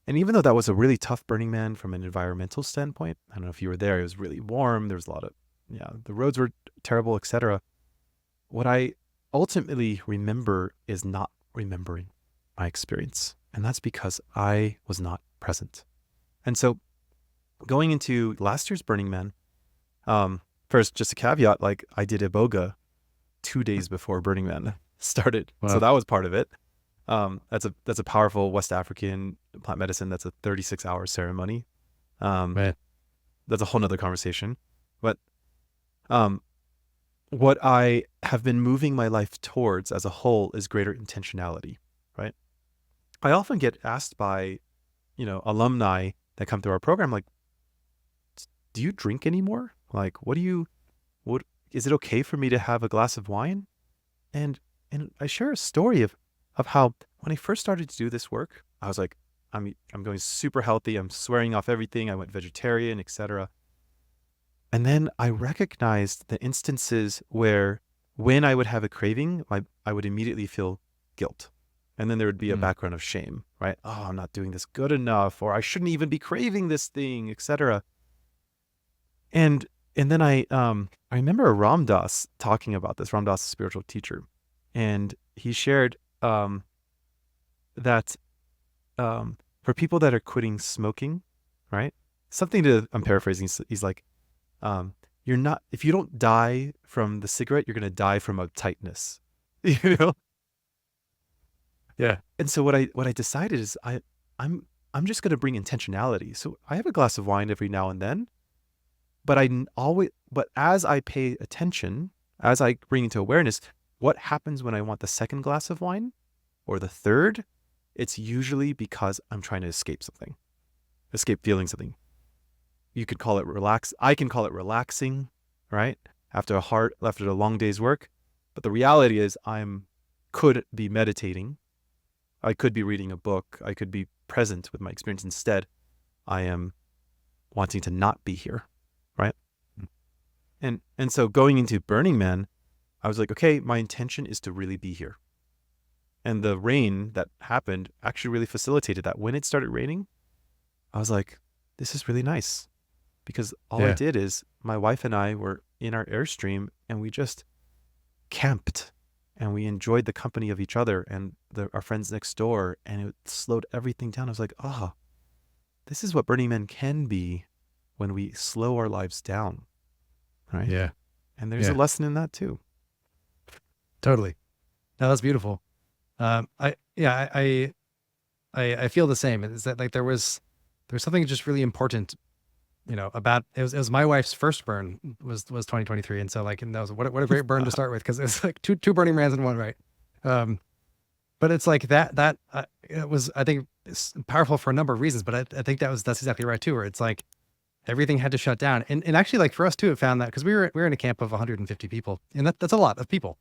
And even though that was a really tough Burning Man from an environmental standpoint, I don't know if you were there, it was really warm. There was a lot of, the roads were terrible, etc. What I ultimately remember is not remembering my experience. And that's because I was not present. And so going into last year's Burning Man, first, just a caveat, like I did Iboga 2 days before Burning Man started. Wow. So that was part of it. That's a powerful West African plant medicine. That's a 36-hour ceremony. That's a whole nother conversation. But what I have been moving my life towards as a whole is greater intentionality, right? I often get asked by, alumni that come through our program, like, do you drink anymore? Like, is it okay for me to have a glass of wine? And I share a story of how when I first started to do this work, I was like, I'm going super healthy. I'm swearing off everything. I went vegetarian, etc. And then I recognized the instances where when I would have a craving, I would immediately feel guilt. And then there would be a background of shame, right? Oh, I'm not doing this good enough, or I shouldn't even be craving this thing, etc. And then I remember Ram Dass talking about this. Ram Dass, a spiritual teacher, and he shared that for people that are quitting smoking, right? I'm paraphrasing. He's like, you're not, if you don't die from the cigarette, you're going to die from uptightness, you know? Yeah. And so what I decided is I'm just going to bring intentionality. So I have a glass of wine every now and then, but but as I pay attention, as I bring into awareness, what happens when I want the second glass of wine or the third? It's usually because I'm trying to escape something, escape feeling something. You could call it relax. I can call it relaxing, right? After a long day's work. But the reality is could be meditating. I could be reading a book. I could be present with my experience. Instead, I am wanting to not be here, right? And so going into Burning Man, I was like, okay, my intention is to really be here. And the rain that happened actually really facilitated that. When it started raining, I was like, this is really nice. Because all I did is my wife and I were in our Airstream and we just camped and we enjoyed the company of each other and our friends next door, and it slowed everything down. I was like, oh, this is what Burning Man can be when we slow our lives down, right? Yeah. And there's a lesson in that too. Totally. No, that's beautiful. I feel the same. Is that like there's something just really important, about it was my wife's first burn was 2023, and so like, and that was what a great burn to start with, because it was like two Burning Mans in one, right? But it's like that it was, I think it's powerful for a number of reasons, but I think that's exactly right too, where it's like everything had to shut down, and actually, like, for us too, it found that because we were in a camp of 150 people, and that's a lot of people.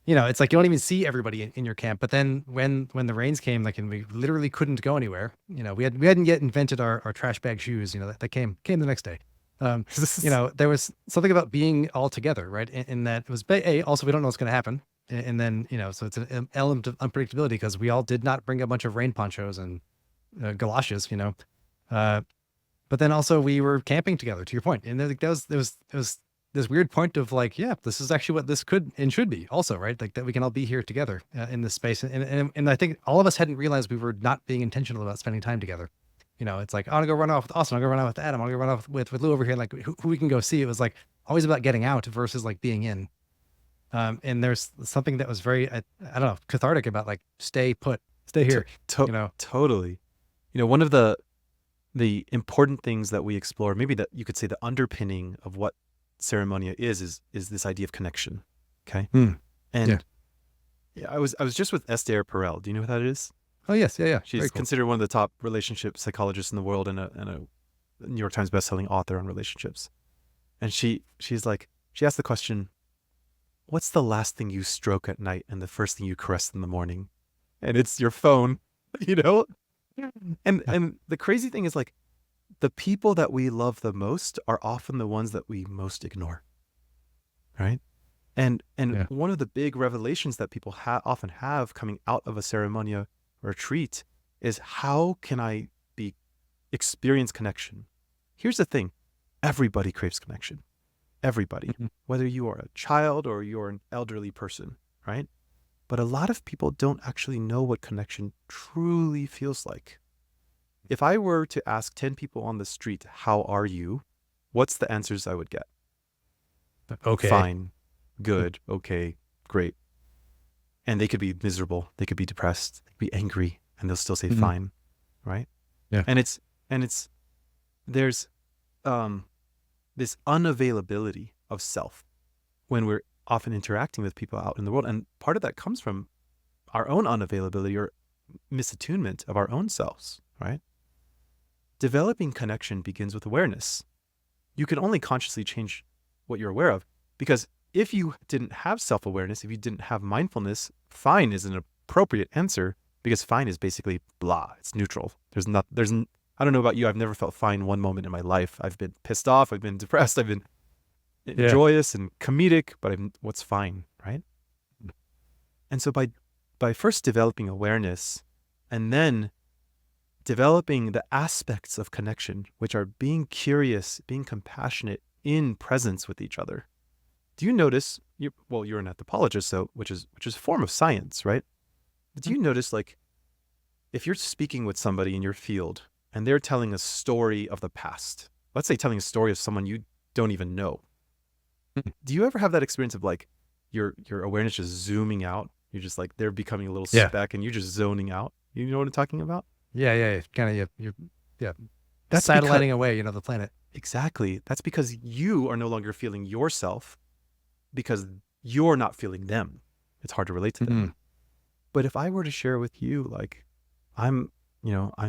It's like you don't even see everybody in your camp. But then when the rains came, like, and we literally couldn't go anywhere, we hadn't yet invented our trash bag shoes, that came the next day. There was something about being all together, right? In that it was, also, we don't know what's going to happen. And then, so it's an element of unpredictability because we all did not bring a bunch of rain ponchos and galoshes, but then also we were camping together, to your point. And there was this weird point of like, yeah, this is actually what this could and should be also, right? Like that we can all be here together in this space. And I think all of us hadn't realized we were not being intentional about spending time together. It's like, I want to go run off with Austin. I'll go run off with Adam. I'll go run off with Lou over here. Like who we can go see. It was like always about getting out versus like being in. And there's something that was very, I don't know, cathartic about like, stay put, stay here, Totally. One of the important things that we explore, maybe that you could say the underpinning of what Ceremonia is this idea of connection. Okay. And I was just with Esther Perel. Do you know who that is? Oh yes. Yeah. She's Very cool. considered one of the top relationship psychologists in the world and a New York Times bestselling author on relationships. And she's like, she asked the question, what's the last thing you stroke at night and the first thing you caress in the morning? And it's your phone, And the crazy thing is, like, the people that we love the most are often the ones that we most ignore, right? And one of the big revelations that people often have coming out of a Ceremonia retreat is, how can I experience connection? Here's the thing. Everybody craves connection. Everybody, whether you are a child or you're an elderly person, right? But a lot of people don't actually know what connection truly feels like. If I were to ask 10 people on the street, how are you? What's the answers I would get? Okay. Fine, good, okay, great. And they could be miserable. They could be depressed, they could be angry, and they'll still say fine, right? Yeah. And there's this unavailability of self when we're often interacting with people out in the world. And part of that comes from our own unavailability or misattunement of our own selves, right? Developing connection begins with awareness. You can only consciously change what you're aware of, because if you didn't have self-awareness, if you didn't have mindfulness, fine is an appropriate answer, because fine is basically blah. It's neutral. I don't know about you. I've never felt fine one moment in my life. I've been pissed off. I've been depressed. I've been Yeah. joyous and comedic, but what's fine, right? And so by first developing awareness and then developing the aspects of connection, which are being curious, being compassionate in presence with each other. Do you notice, you're an anthropologist, so which is a form of science, right? But do you notice, like, if you're speaking with somebody in your field and they're telling a story of the past, let's say telling a story of someone you don't even know, do you ever have that experience of like your awareness just zooming out? You're just like, they're becoming a little Yeah. speck and you're just zoning out. You know what I'm talking about? Yeah. Kind of, yeah. That's because, Satelliting away, the planet. exactly. That's because you are no longer feeling yourself because you're not feeling them. It's hard to relate to them. Mm-hmm. But if I were to share with you, like, I'm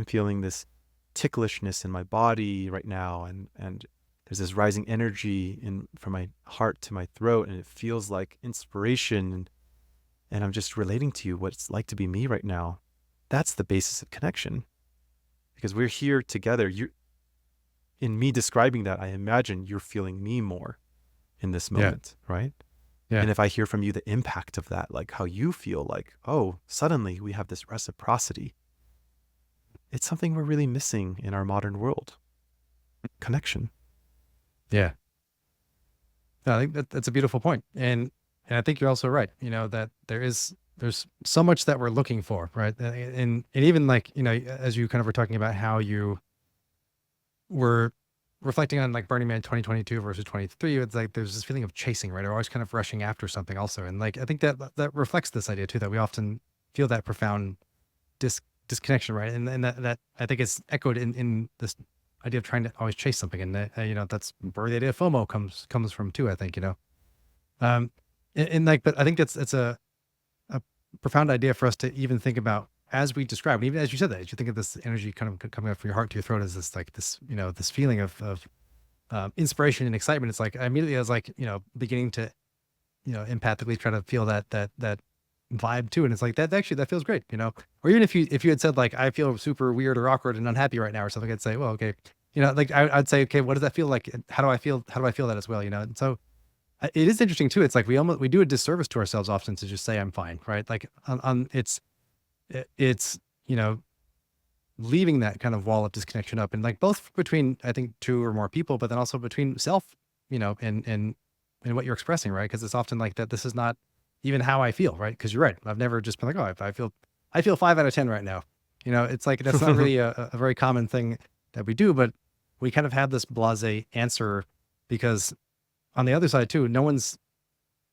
feeling this ticklishness in my body right now, and there's this rising energy from my heart to my throat, and it feels like inspiration, and I'm just relating to you what it's like to be me right now. That's the basis of connection, because we're here together. In me describing that, I imagine you're feeling me more in this moment, right? Yeah. And if I hear from you the impact of that, like how you feel, like, oh, suddenly we have this reciprocity. It's something we're really missing in our modern world. Connection. Yeah. No, I think that's a beautiful point. And I think you're also right, that there's so much that we're looking for, right? And even like, as you kind of were talking about how you were reflecting on like Burning Man 2022 versus 23, it's like there's this feeling of chasing, right? Or always kind of rushing after something also. And like I think that reflects this idea too, that we often feel that profound disconnection, right? And that I think is echoed in this idea of trying to always chase something. And that's where the idea of FOMO comes from too, I think, and like, but I think it's a profound idea for us to even think about as we describe, and even as you said that, as you think of this energy kind of coming up from your heart to your throat as this, like this, this feeling of inspiration and excitement. It's like, I immediately was like, beginning to, empathically try to feel that vibe too. And it's like, that feels great, or even if you had said like, I feel super weird or awkward and unhappy right now or something, I'd say, well, okay. Like I'd say, okay, what does that feel like? How do I feel that as well? And so it is interesting too. It's like we do a disservice to ourselves often to just say I'm fine, right? Like it's leaving that kind of wall of disconnection up, and like both between I think two or more people, but then also between self, and what you're expressing, right? Because it's often like that. This is not even how I feel, right? Because you're right. I've never just been like, oh, I feel 5 out of 10 right now. It's like that's not really a very common thing that we do, but we kind of have this blasé answer because on the other side too, no one's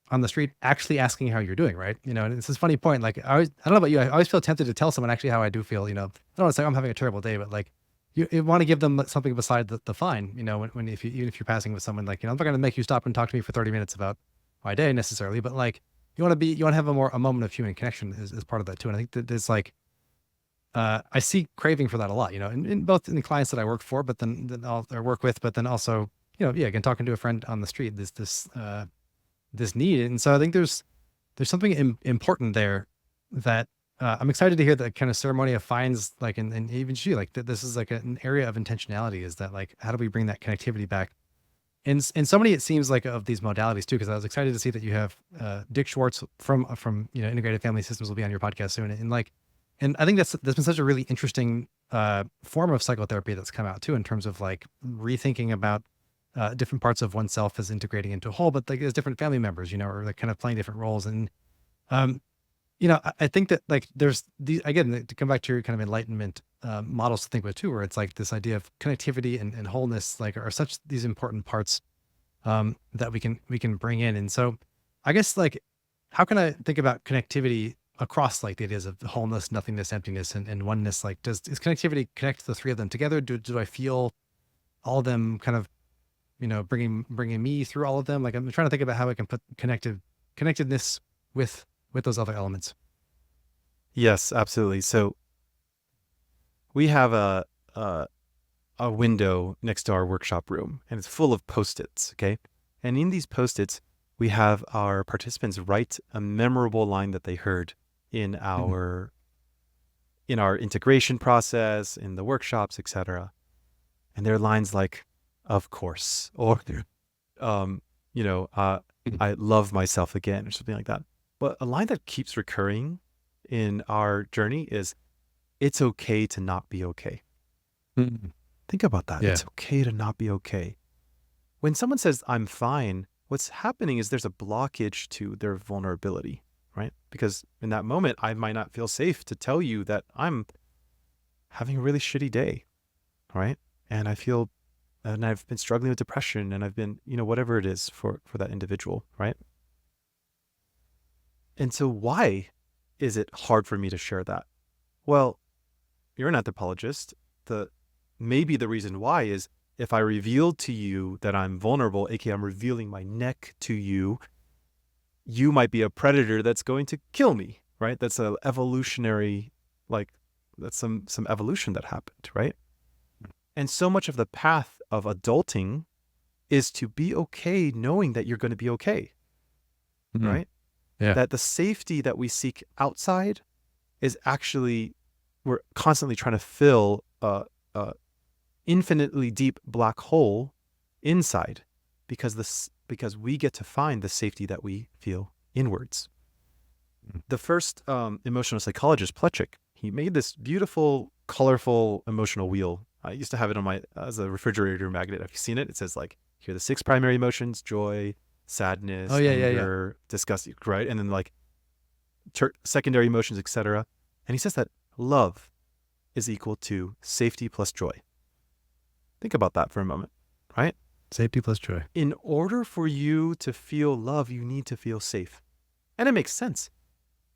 on the street actually asking how you're doing, right? And it's this funny point. Like I don't know about you, I always feel tempted to tell someone actually how I do feel. I don't want to say I'm having a terrible day, but like you want to give them something beside the fine. When even if you're passing with someone, like I'm not going to make you stop and talk to me for 30 minutes about my day necessarily, but like you want to have a moment of human connection as part of that too. And I think that there's like I see craving for that a lot. In both in the clients that I work for, but then I'll work with, but then also again talking to a friend on the street. This need. And so I think there's something important there that I'm excited to hear that kind of Ceremonia finds like, and even she, like this is like an area of intentionality, is that like, how do we bring that connectivity back? And so many, it seems like, of these modalities too, because I was excited to see that you have Dick Schwartz from Integrated Family Systems will be on your podcast soon. And I think that's been such a really interesting form of psychotherapy that's come out too, in terms of like rethinking about different parts of oneself as integrating into a whole, but like as different family members, or like kind of playing different roles. And, I think that like there's again, to come back to your kind of enlightenment models to think about too, where it's like this idea of connectivity and wholeness, like are such these important parts that we can bring in. And so I guess like, how can I think about connectivity across like the ideas of wholeness, nothingness, emptiness, and oneness? Like is connectivity connect the three of them together? Do I feel all of them kind of bringing me through all of them? Like I'm trying to think about how I can put connectedness with those other elements. Yes, absolutely. So we have a window next to our workshop room, and it's full of Post-its. Okay, and in these Post-its, we have our participants write a memorable line that they heard in our in our integration process, in the workshops, etc. And there are lines like, of course, or, um, you know, I love myself again, or something like that. But a line that keeps recurring in our journey is, it's okay to not be okay. Mhm. Think about that. Yeah. It's okay to not be okay. When someone says, I'm fine, what's happening is there's a blockage to their vulnerability, right? Because in that moment, I might not feel safe to tell you that I'm having a really shitty day, right? And I've been struggling with depression, and I've been, whatever it is for that individual, right? And so why is it hard for me to share that? Well, you're an anthropologist. Maybe the reason why is, if I reveal to you that I'm vulnerable, aka I'm revealing my neck to you, you might be a predator that's going to kill me, right? That's a evolutionary, that's some evolution that happened, right? And so much of the path of adulting is to be okay knowing that you're going to be okay, Mhm. right? Yeah. That the safety that we seek outside is actually, we're constantly trying to fill a infinitely deep black hole inside, because we get to find the safety that we feel inwards. The first emotional psychologist, Plutchik, he made this beautiful, colorful emotional wheel. I used to have it on as a refrigerator magnet. Have you seen it? It says, like, here are the 6 primary emotions: joy, sadness, Oh yeah, yeah, yeah. anger, disgust, right? And then, like, secondary emotions, etc. And he says that love is equal to safety plus joy. Think about that for a moment, right? Safety plus joy. In order for you to feel love, you need to feel safe. And it makes sense.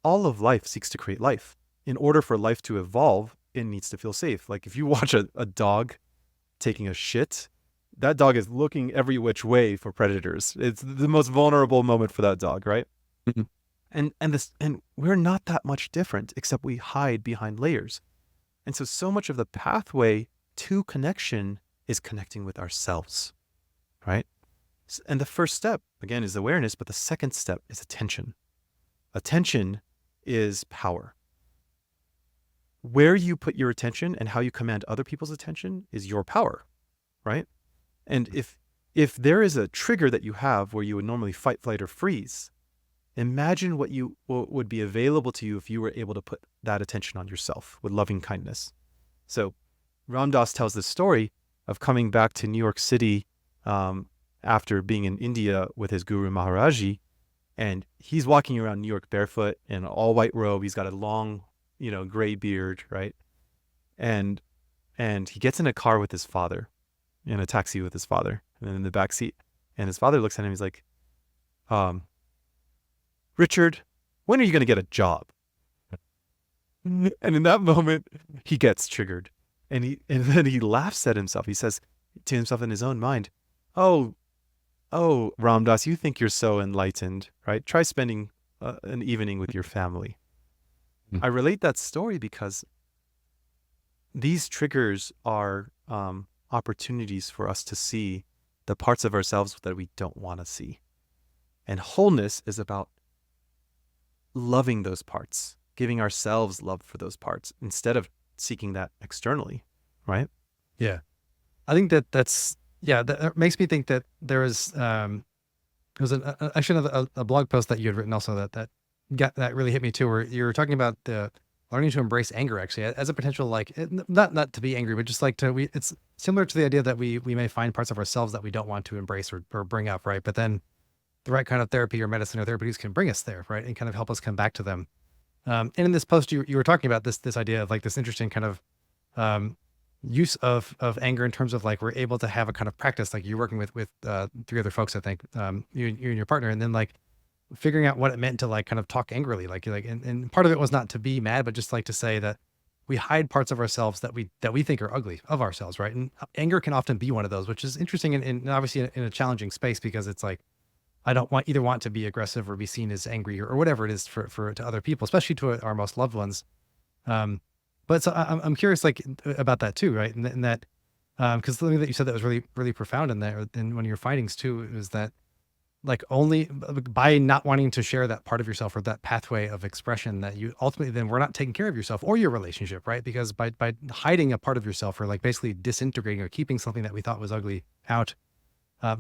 All of life seeks to create life. In order for life to evolve, it needs to feel safe. Like, if you watch a dog taking a shit, that dog is looking every which way for predators. It's the most vulnerable moment for that dog, right? Mhm. And we're not that much different, except we hide behind layers. And so much of the pathway to connection is connecting with ourselves, right? And the first step, again, is awareness, but the second step is attention. Attention is power. Where you put your attention and how you command other people's attention is your power, right? And if there is a trigger that you have where you would normally fight, flight, or freeze, imagine what would be available to you if you were able to put that attention on yourself with loving kindness. So Ram Dass tells this story of coming back to New York City after being in India with his guru Maharaji, and he's walking around New York barefoot in an all white robe. He's got a long, gray beard, right? And he gets in a car with his father, in a taxi with his father, and then in the back seat. And his father looks at him. He's like, Richard, when are you going to get a job? And in that moment, he gets triggered, and then he laughs at himself. He says to himself in his own mind, "Oh, Ram Dass, you think you're so enlightened, right? Try spending an evening with your family." Mm. I relate that story because these triggers are opportunities for us to see the parts of ourselves that we don't want to see. And wholeness is about loving those parts, giving ourselves love for those parts instead of seeking that externally, right? Yeah. I think that makes me think that there was actually a blog post that you had written also that really hit me too, where you were talking about the learning to embrace anger actually as a potential, like, not to be angry, but just like it's similar to the idea that we may find parts of ourselves that we don't want to embrace or bring up, right? But then the right kind of therapy or medicine or therapies can bring us there, right? And kind of help us come back to them. And in this post, you were talking about this idea of, like, this interesting kind of use of anger in terms of, like, we're able to have a kind of practice, like you're working with 3 other folks, I think, you and your partner, and then, like, figuring out what it meant to, like, kind of talk angrily, and part of it was not to be mad, but just, like, to say that we hide parts of ourselves that we think are ugly of ourselves, right? And anger can often be one of those, which is interesting and obviously in a challenging space, because it's like, I don't want to be aggressive or be seen as angry or whatever it is for to other people, especially to our most loved ones. But so I'm curious, like, about that too, right? And that, because something that you said that was really, really profound in there, in one of your findings too, was that like only by not wanting to share that part of yourself or that pathway of expression, that you ultimately then we're not taking care of yourself or your relationship, right? Because by hiding a part of yourself, or like basically disintegrating or keeping something that we thought was ugly out,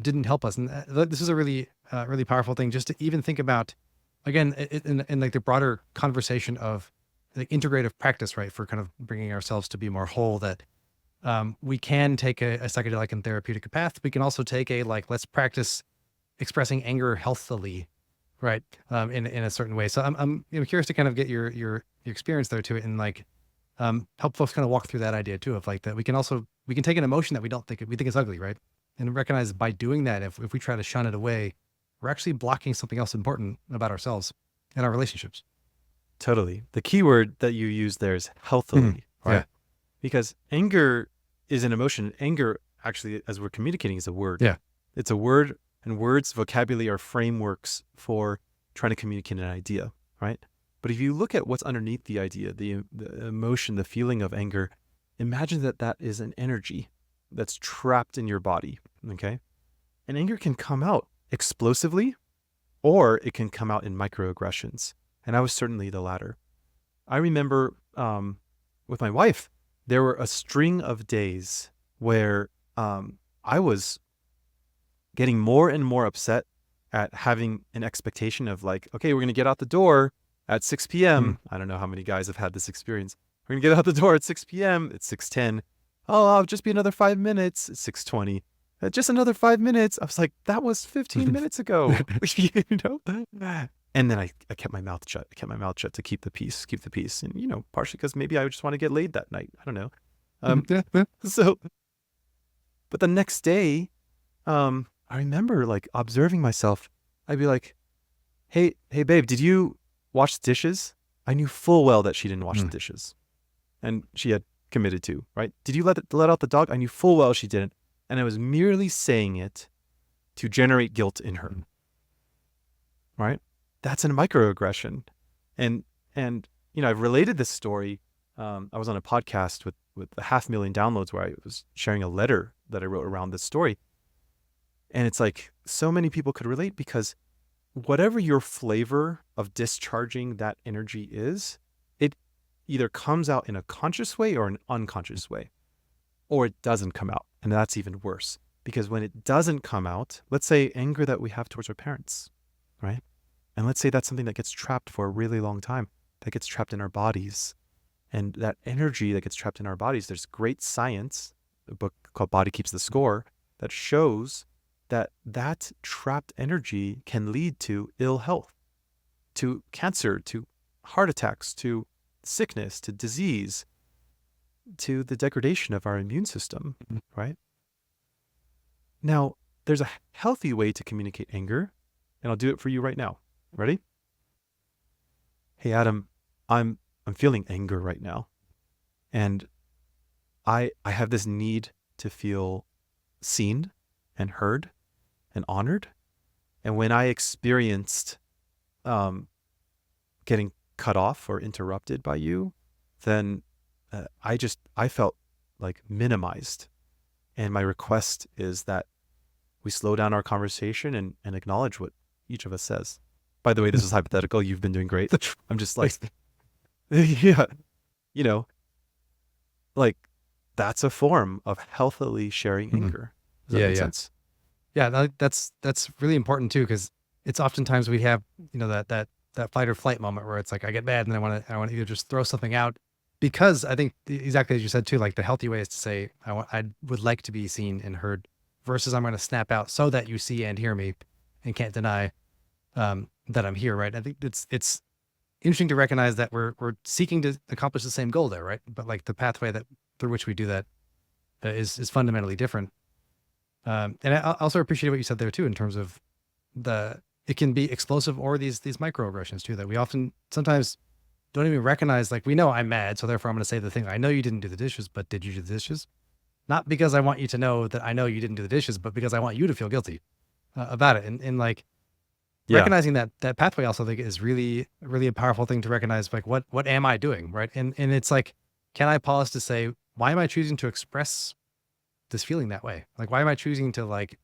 didn't help us. And this is a really really powerful thing, just to even think about, again, in like the broader conversation of the integrative practice, right? For kind of bringing ourselves to be more whole, that we can take a psychedelic and therapeutic path. We can also take a, like, let's practice expressing anger healthily, right? In a certain way. So I'm curious to kind of get your experience there to it, and like help folks kind of walk through that idea too, of like that we can take an emotion that we think is ugly, right? And recognize by doing that, if we try to shun it away, we're actually blocking something else important about ourselves and our relationships. Totally. The key word that you use there is healthily, right? Yeah. Because anger is an emotion. Anger, actually, as we're communicating, is a word. Yeah. It's a word, and words, vocabulary, are frameworks for trying to communicate an idea, right? But if you look at what's underneath the idea, the emotion, the feeling of anger, imagine that is an energy that's trapped in your body, okay? And anger can come out explosively, or it can come out in microaggressions. And I was certainly the latter. I remember with my wife, there were a string of days where I was getting more and more upset at having an expectation of, like, okay, we're going to get out the door at 6 p.m. I don't know how many guys have had this experience. We're going to get out the door at 6 p.m. It's 6:10. Oh, I'll just be another 5 minutes. It's 6:20. Just another 5 minutes. I was like, that was 15 minutes ago. You know? And then I kept my mouth shut. I kept my mouth shut to keep the peace. And, partially because maybe I just want to get laid that night. I don't know. So, but the next day, I remember like observing myself. I'd be like, hey, babe, did you wash the dishes? I knew full well that she didn't wash the dishes. And she had committed to, right? Did you let out the dog? I knew full well she didn't. And I was merely saying it to generate guilt in her, right? That's a microaggression. And I've related this story. I was on a podcast with 500,000 downloads where I was sharing a letter that I wrote around this story. And it's like, so many people could relate, because whatever your flavor of discharging that energy is, it either comes out in a conscious way or an unconscious way, or it doesn't come out. And that's even worse, because when it doesn't come out, let's say anger that we have towards our parents, right? And let's say that's something that gets trapped for a really long time, that gets trapped in our bodies. And that energy that gets trapped in our bodies, there's great science, a book called Body Keeps the Score, that shows that trapped energy can lead to ill health, to cancer, to heart attacks, to sickness, to disease, to the degradation of our immune system, right? Now, there's a healthy way to communicate anger, and I'll do it for you right now. Ready? Hey, Adam, I'm feeling anger right now, and I have this need to feel seen and heard and honored. And when I experienced getting cut off or interrupted by you, then I felt like minimized. And my request is that we slow down our conversation and acknowledge what each of us says. By the way, this is hypothetical. You've been doing great. I'm just like, yeah, like that's a form of healthily sharing anger. Does that make sense? Yeah, that's really important too, because it's oftentimes we have, that fight or flight moment where it's like, I get mad and I want to either just throw something out, because I think exactly as you said too, like the healthy way is to say, I would like to be seen and heard, versus I'm going to snap out so that you see and hear me and can't deny that I'm here, right? I think it's interesting to recognize that we're seeking to accomplish the same goal there, right? But like the pathway through which we do that is fundamentally different. And I also appreciate what you said there too, in terms of it can be explosive or these microaggressions too, that we sometimes don't even recognize. Like, we know I'm mad, so therefore I'm going to say the thing. I know you didn't do the dishes, but did you do the dishes? Not because I want you to know that I know you didn't do the dishes, but because I want you to feel guilty about it. And like, recognizing that pathway also, I think, is really, really a powerful thing to recognize. Like, what am I doing? Right. And it's like, can I pause to say, why am I choosing to express this feeling that way? Like, why am I choosing to like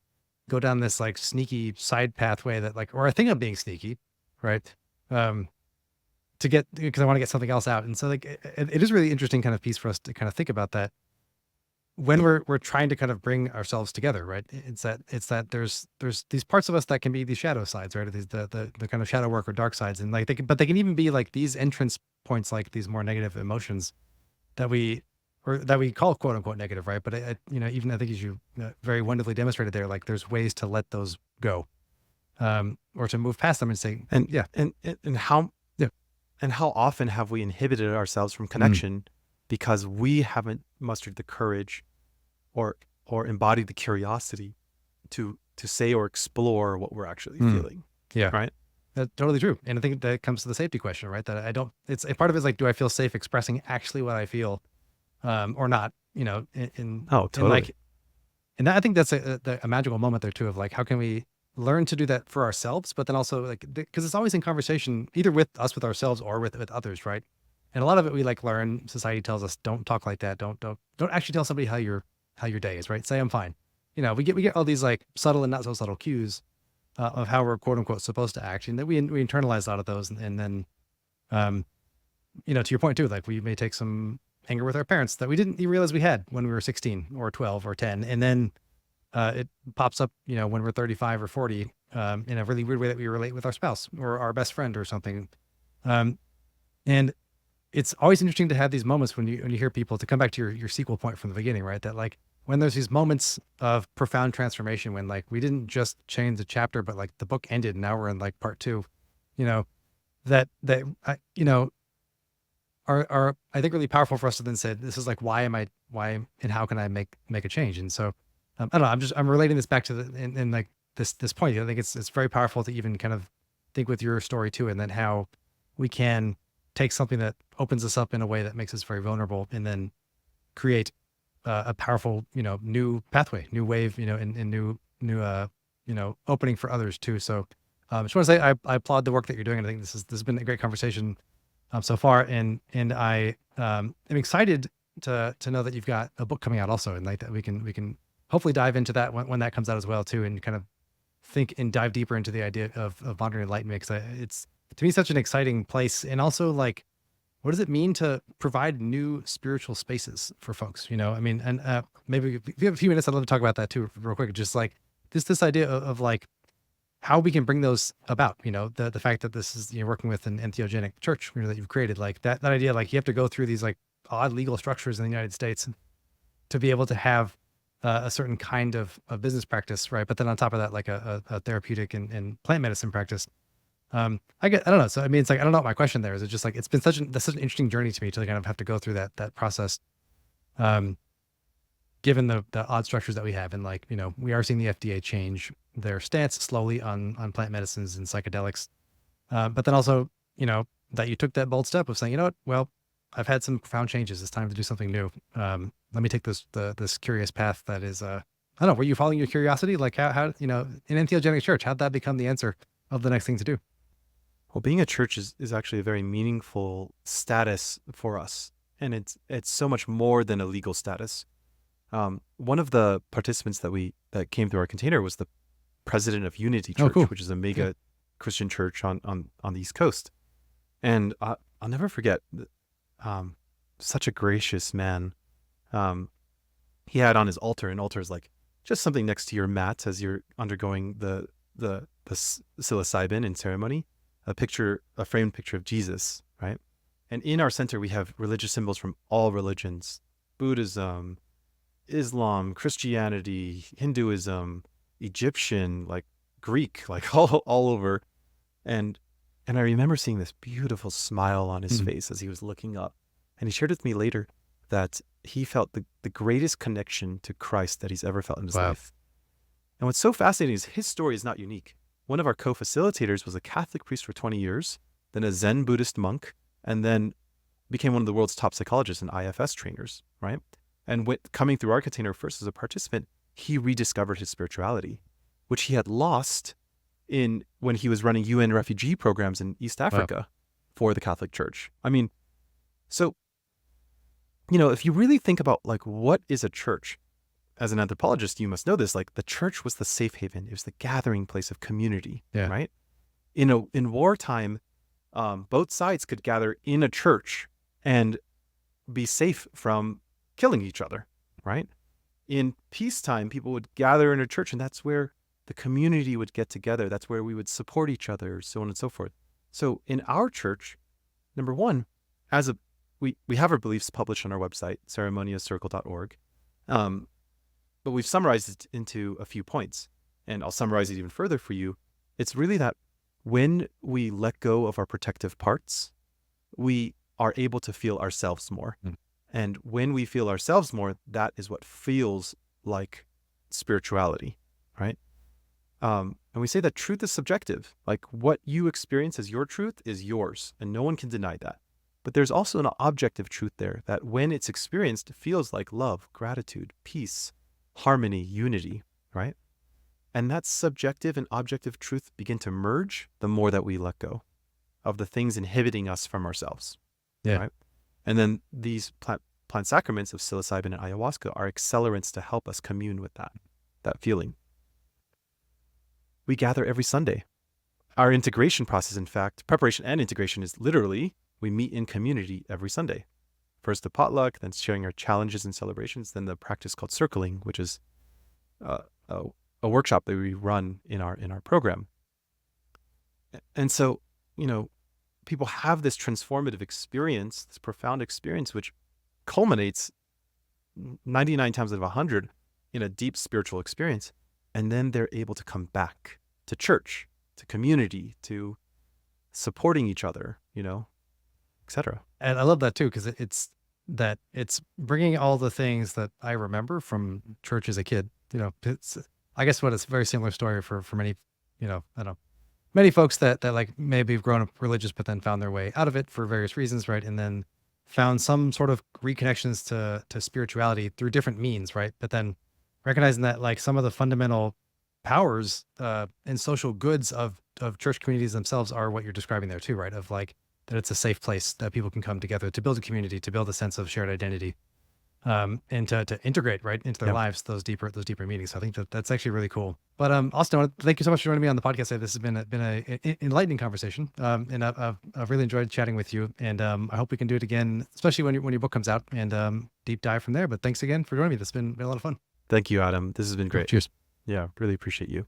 go down this like sneaky side pathway that like, or I think I'm being sneaky, right? To get, because I want to get something else out. And so like, it is a really interesting kind of piece for us to kind of think about that when we're trying to kind of bring ourselves together, right? It's that there's these parts of us that can be these shadow sides, right? These the kind of shadow work or dark sides, and like but they can even be like these entrance points, like these more negative emotions that we call quote unquote negative, right? But even I think as you very wonderfully demonstrated there, like there's ways to let those go, or to move past them and say, And yeah, and how yeah, and how often have we inhibited ourselves from mm, connection because we haven't mustered the courage or embodied the curiosity to say or explore what we're actually mm, feeling, yeah. right? That's totally true. And I think that comes to the safety question, right? That I don't, it's a part of it is like, do I feel safe expressing actually what I feel, or not, Oh, in totally. like, and that, I think that's a magical moment there too, of like, how can we learn to do that for ourselves, but then also like, because it's always in conversation, either with us, with ourselves, or with others, right? And a lot of it we like learn, society tells us, don't talk like that. Don't actually tell somebody how your day is, right? Say I'm fine. We get all these like subtle and not so subtle cues of how we're quote unquote supposed to act, and that we internalize a lot of those, and then, um, to your point too, like we may take some anger with our parents that we didn't even realize we had when we were 16 or 12 or 10, and then it pops up, when we're 35 or 40, in a really weird way that we relate with our spouse or our best friend or something, um, and it's always interesting to have these moments when you hear people, to come back to your sequel point from the beginning, right? That like when there's these moments of profound transformation, when like we didn't just change the chapter, but like the book ended and now we're in like part two, you know, that are I think really powerful for us to then say, this is like, why and how can I make a change? And so, I don't know, I'm relating this back to in like this point. I think it's very powerful to even kind of think with your story too, and then how we can take something that opens us up in a way that makes us very vulnerable, and then create a powerful, new pathway, new wave, and new opening for others too. So, I just want to say I applaud the work that you're doing. And I think this has been a great conversation so far, and I am excited to know that you've got a book coming out also, and like that we can hopefully dive into that when that comes out as well too, and kind of think and dive deeper into the idea of modern enlightenment, because it's to me such an exciting place, and also like, what does it mean to provide new spiritual spaces for folks? I mean, and maybe if you have a few minutes, I'd love to talk about that too, real quick. Just like this idea of like how we can bring those about. The fact that this is, working with an entheogenic church, that you've created, like that idea, like you have to go through these like odd legal structures in the United States to be able to have a certain kind of business practice, right? But then on top of that, like a therapeutic and plant medicine practice. I don't know. So I mean, it's like, I don't know what my question there is. It's just like, it's been such an interesting journey to me to kind of have to go through that process. Um, Given the odd structures that we have, and like, we are seeing the FDA change their stance slowly on plant medicines and psychedelics. But then also, that you took that bold step of saying, you know what, well, I've had some profound changes. It's time to do something new. Let me take this curious path that is, I don't know, were you following your curiosity? Like how, in entheogenic church, how'd that become the answer of the next thing to do? Well, being a church is actually a very meaningful status for us. And it's so much more than a legal status. One of the participants that came through our container was the president of Unity Oh, Church, cool. which is a Yeah. mega Christian church on the East Coast. And I'll never forget, such a gracious man. Um, he had on his altar, and altar is like just something next to your mat as you're undergoing the psilocybin in ceremony, a framed picture of Jesus, right? And in our center, we have religious symbols from all religions: Buddhism, Islam, Christianity, Hinduism, Egyptian, like Greek, like all over. And I remember seeing this beautiful smile on his Mhm. face as he was looking up. And he shared with me later that he felt the greatest connection to Christ that he's ever felt in his Wow. life. And what's so fascinating is his story is not unique. One of our co-facilitators was a Catholic priest for 20 years, then a Zen Buddhist monk, and then became one of the world's top psychologists and IFS trainers, right? And coming through our container first as a participant, he rediscovered his spirituality, which he had lost when he was running UN refugee programs in East Wow. Africa for the Catholic Church. I mean, so, if you really think about like, what is a church? as an anthropologist, you must know this, like the church was the safe haven. It was the gathering place of community, Yeah. right? In wartime, both sides could gather in a church and be safe from killing each other, right? In peacetime, people would gather in a church, and that's where the community would get together. That's where we would support each other, so on and so forth. So in our church, number one, we have our beliefs published on our website, ceremoniacircle.org, but we've summarized it into a few points, and I'll summarize it even further for you. It's really that when we let go of our protective parts, we are able to feel ourselves more. And when we feel ourselves more, that is what feels like spirituality, right? And we say that truth is subjective. Like what you experience as your truth is yours, and no one can deny that. But there's also an objective truth there that when it's experienced, it feels like love, gratitude, peace, harmony, unity, right? And that subjective and objective truth begin to merge the more that we let go of the things inhibiting us from ourselves. Yeah. Right? And then these plant sacraments of psilocybin and ayahuasca are accelerants to help us commune with that feeling. We gather every Sunday. Our integration process, in fact, preparation and integration is literally, we meet in community every Sunday. First the potluck, then sharing our challenges and celebrations, then the practice called circling, which is a workshop that we run in our program. And so, people have this transformative experience, this profound experience, which culminates 99 times out of 100 in a deep spiritual experience. And then they're able to come back to church, to community, to supporting each other, etc. And I love that too, because it's bringing all the things that I remember from church as a kid. It's, I guess, what it's a very similar story for many, I don't know, many folks that like maybe have grown up religious, but then found their way out of it for various reasons, right? And then found some sort of reconnections to spirituality through different means, right? But then recognizing that like some of the fundamental powers and social goods of church communities themselves are what you're describing there too, right? Of like that it's a safe place that people can come together to build a community, to build a sense of shared identity, and to integrate right into their lives those deeper meanings. So I think that's actually really cool. But Austin, I want to thank you so much for joining me on the podcast today. This has been a enlightening conversation, and I've really enjoyed chatting with you. And I hope we can do it again, especially when your book comes out, and deep dive from there. But thanks again for joining me. This has been a lot of fun. Thank you, Adam. This has been great. Cheers. Yeah, really appreciate you.